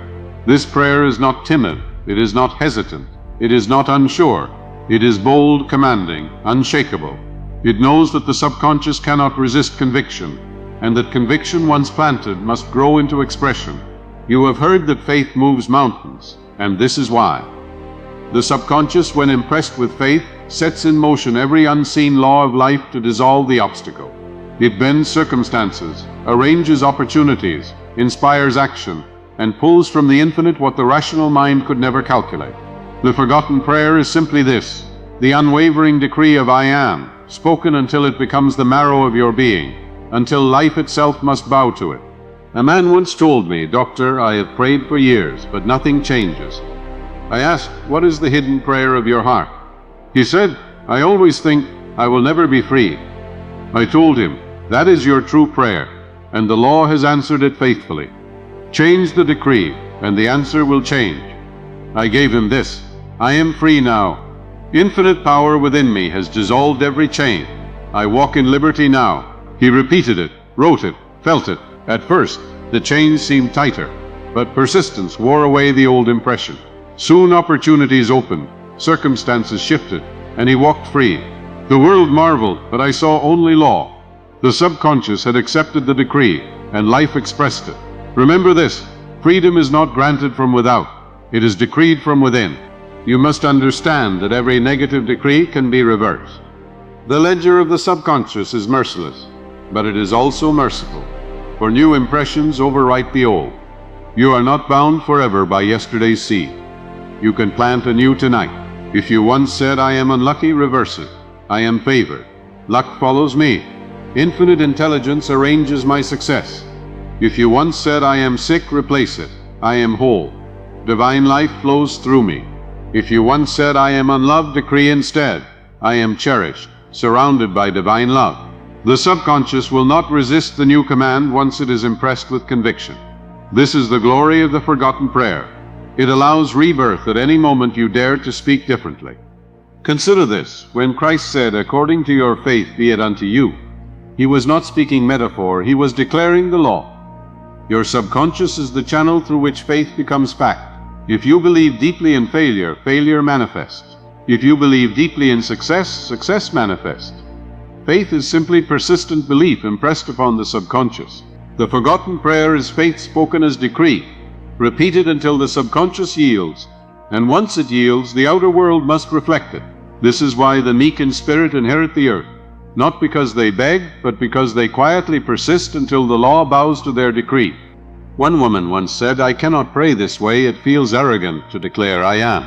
This prayer is not timid, it is not hesitant, it is not unsure, it is bold, commanding, unshakable. It knows that the subconscious cannot resist conviction, and that conviction once planted must grow into expression. You have heard that faith moves mountains, and this is why. The subconscious, when impressed with faith, sets in motion every unseen law of life to dissolve the obstacle. It bends circumstances, arranges opportunities, inspires action, and pulls from the infinite what the rational mind could never calculate. The forgotten prayer is simply this, the unwavering decree of I am, spoken until it becomes the marrow of your being, until life itself must bow to it. A man once told me, "Doctor, I have prayed for years, but nothing changes." I asked, "What is the hidden prayer of your heart?" He said, "I always think I will never be free." I told him, "That is your true prayer, and the law has answered it faithfully. Change the decree, and the answer will change." I gave him this, "I am free now. Infinite power within me has dissolved every chain. I walk in liberty now." He repeated it, wrote it, felt it. At first, the chains seemed tighter, but persistence wore away the old impression. Soon opportunities opened, circumstances shifted, and he walked free. The world marveled, but I saw only law. The subconscious had accepted the decree, and life expressed it. Remember this, freedom is not granted from without, it is decreed from within. You must understand that every negative decree can be reversed. The ledger of the subconscious is merciless, but it is also merciful, for new impressions overwrite the old. You are not bound forever by yesterday's seed. You can plant anew tonight. If you once said, "I am unlucky," reverse it. "I am favored. Luck follows me. Infinite intelligence arranges my success." If you once said, "I am sick," replace it. "I am whole. Divine life flows through me." If you once said, "I am unloved," decree instead, "I am cherished, surrounded by divine love." The subconscious will not resist the new command once it is impressed with conviction. This is the glory of the forgotten prayer. It allows rebirth at any moment you dare to speak differently. Consider this: when Christ said, "According to your faith be it unto you," he was not speaking metaphor, he was declaring the law. Your subconscious is the channel through which faith becomes fact. If you believe deeply in failure, failure manifests. If you believe deeply in success, success manifests. Faith is simply persistent belief impressed upon the subconscious. The forgotten prayer is faith spoken as decree. Repeat it until the subconscious yields, and once it yields, the outer world must reflect it. This is why the meek in spirit inherit the earth, not because they beg, but because they quietly persist until the law bows to their decree. One woman once said, "I cannot pray this way, it feels arrogant to declare I am."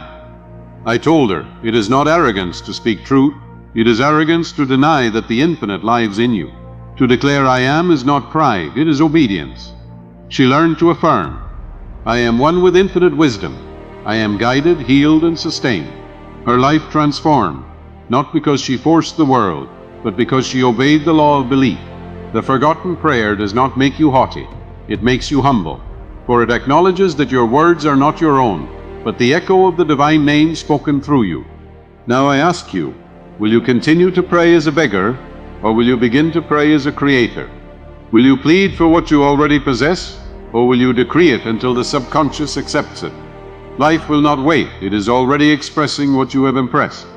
I told her, it is not arrogance to speak truth, it is arrogance to deny that the infinite lives in you. To declare I am is not pride, it is obedience. She learned to affirm, "I am one with infinite wisdom. I am guided, healed, and sustained." Her life transformed, not because she forced the world, but because she obeyed the law of belief. The forgotten prayer does not make you haughty, it makes you humble, for it acknowledges that your words are not your own, but the echo of the divine name spoken through you. Now I ask you, will you continue to pray as a beggar, or will you begin to pray as a creator? Will you plead for what you already possess, or will you decree it until the subconscious accepts it? Life will not wait, it is already expressing what you have impressed.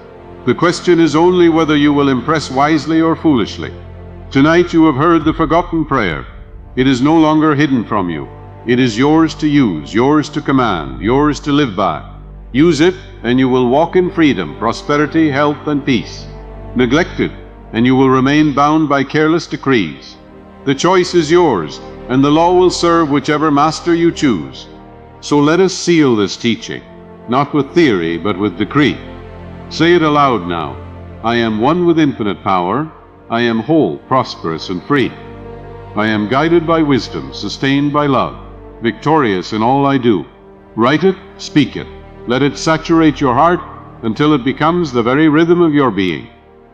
The question is only whether you will impress wisely or foolishly. Tonight you have heard the forgotten prayer. It is no longer hidden from you. It is yours to use, yours to command, yours to live by. Use it, and you will walk in freedom, prosperity, health, and peace. Neglect it, and you will remain bound by careless decrees. The choice is yours, and the law will serve whichever master you choose. So let us seal this teaching, not with theory, but with decree. Say it aloud now. I am one with infinite power. I am whole, prosperous, and free. I am guided by wisdom, sustained by love, victorious in all I do. Write it, speak it. Let it saturate your heart until it becomes the very rhythm of your being.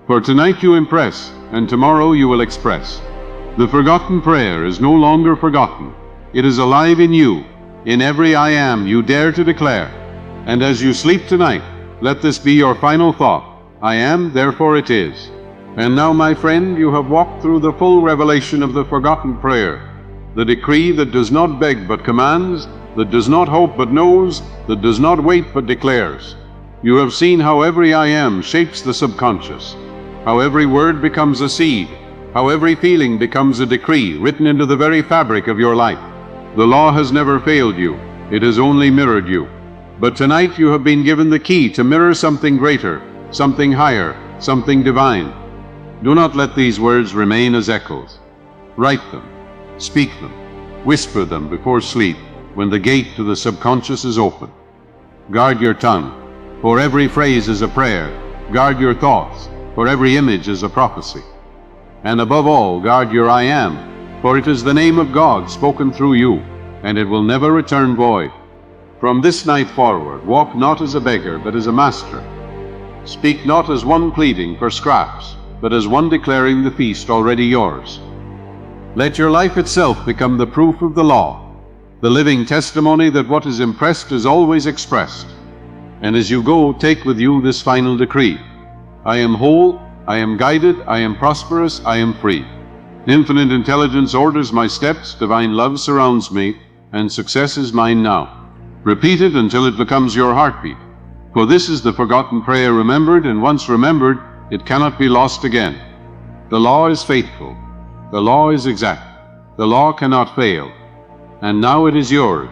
For tonight you impress, and tomorrow you will express. The forgotten prayer is no longer forgotten. It is alive in you. In every I am you dare to declare. And as you sleep tonight, let this be your final thought. I am, therefore it is. And now, my friend, you have walked through the full revelation of the forgotten prayer, the decree that does not beg but commands, that does not hope but knows, that does not wait but declares. You have seen how every I am shapes the subconscious, how every word becomes a seed, how every feeling becomes a decree written into the very fabric of your life. The law has never failed you, it has only mirrored you. But tonight you have been given the key to mirror something greater, something higher, something divine. Do not let these words remain as echoes. Write them, speak them, whisper them before sleep when the gate to the subconscious is open. Guard your tongue, for every phrase is a prayer. Guard your thoughts, for every image is a prophecy. And above all, guard your I am, for it is the name of God spoken through you, and it will never return void. From this night forward, walk not as a beggar, but as a master. Speak not as one pleading for scraps, but as one declaring the feast already yours. Let your life itself become the proof of the law, the living testimony that what is impressed is always expressed. And as you go, take with you this final decree. I am whole, I am guided, I am prosperous, I am free. Infinite intelligence orders my steps, divine love surrounds me, and success is mine now. Repeat it until it becomes your heartbeat. For this is the forgotten prayer remembered, and once remembered, it cannot be lost again. The law is faithful. The law is exact. The law cannot fail. And now it is yours.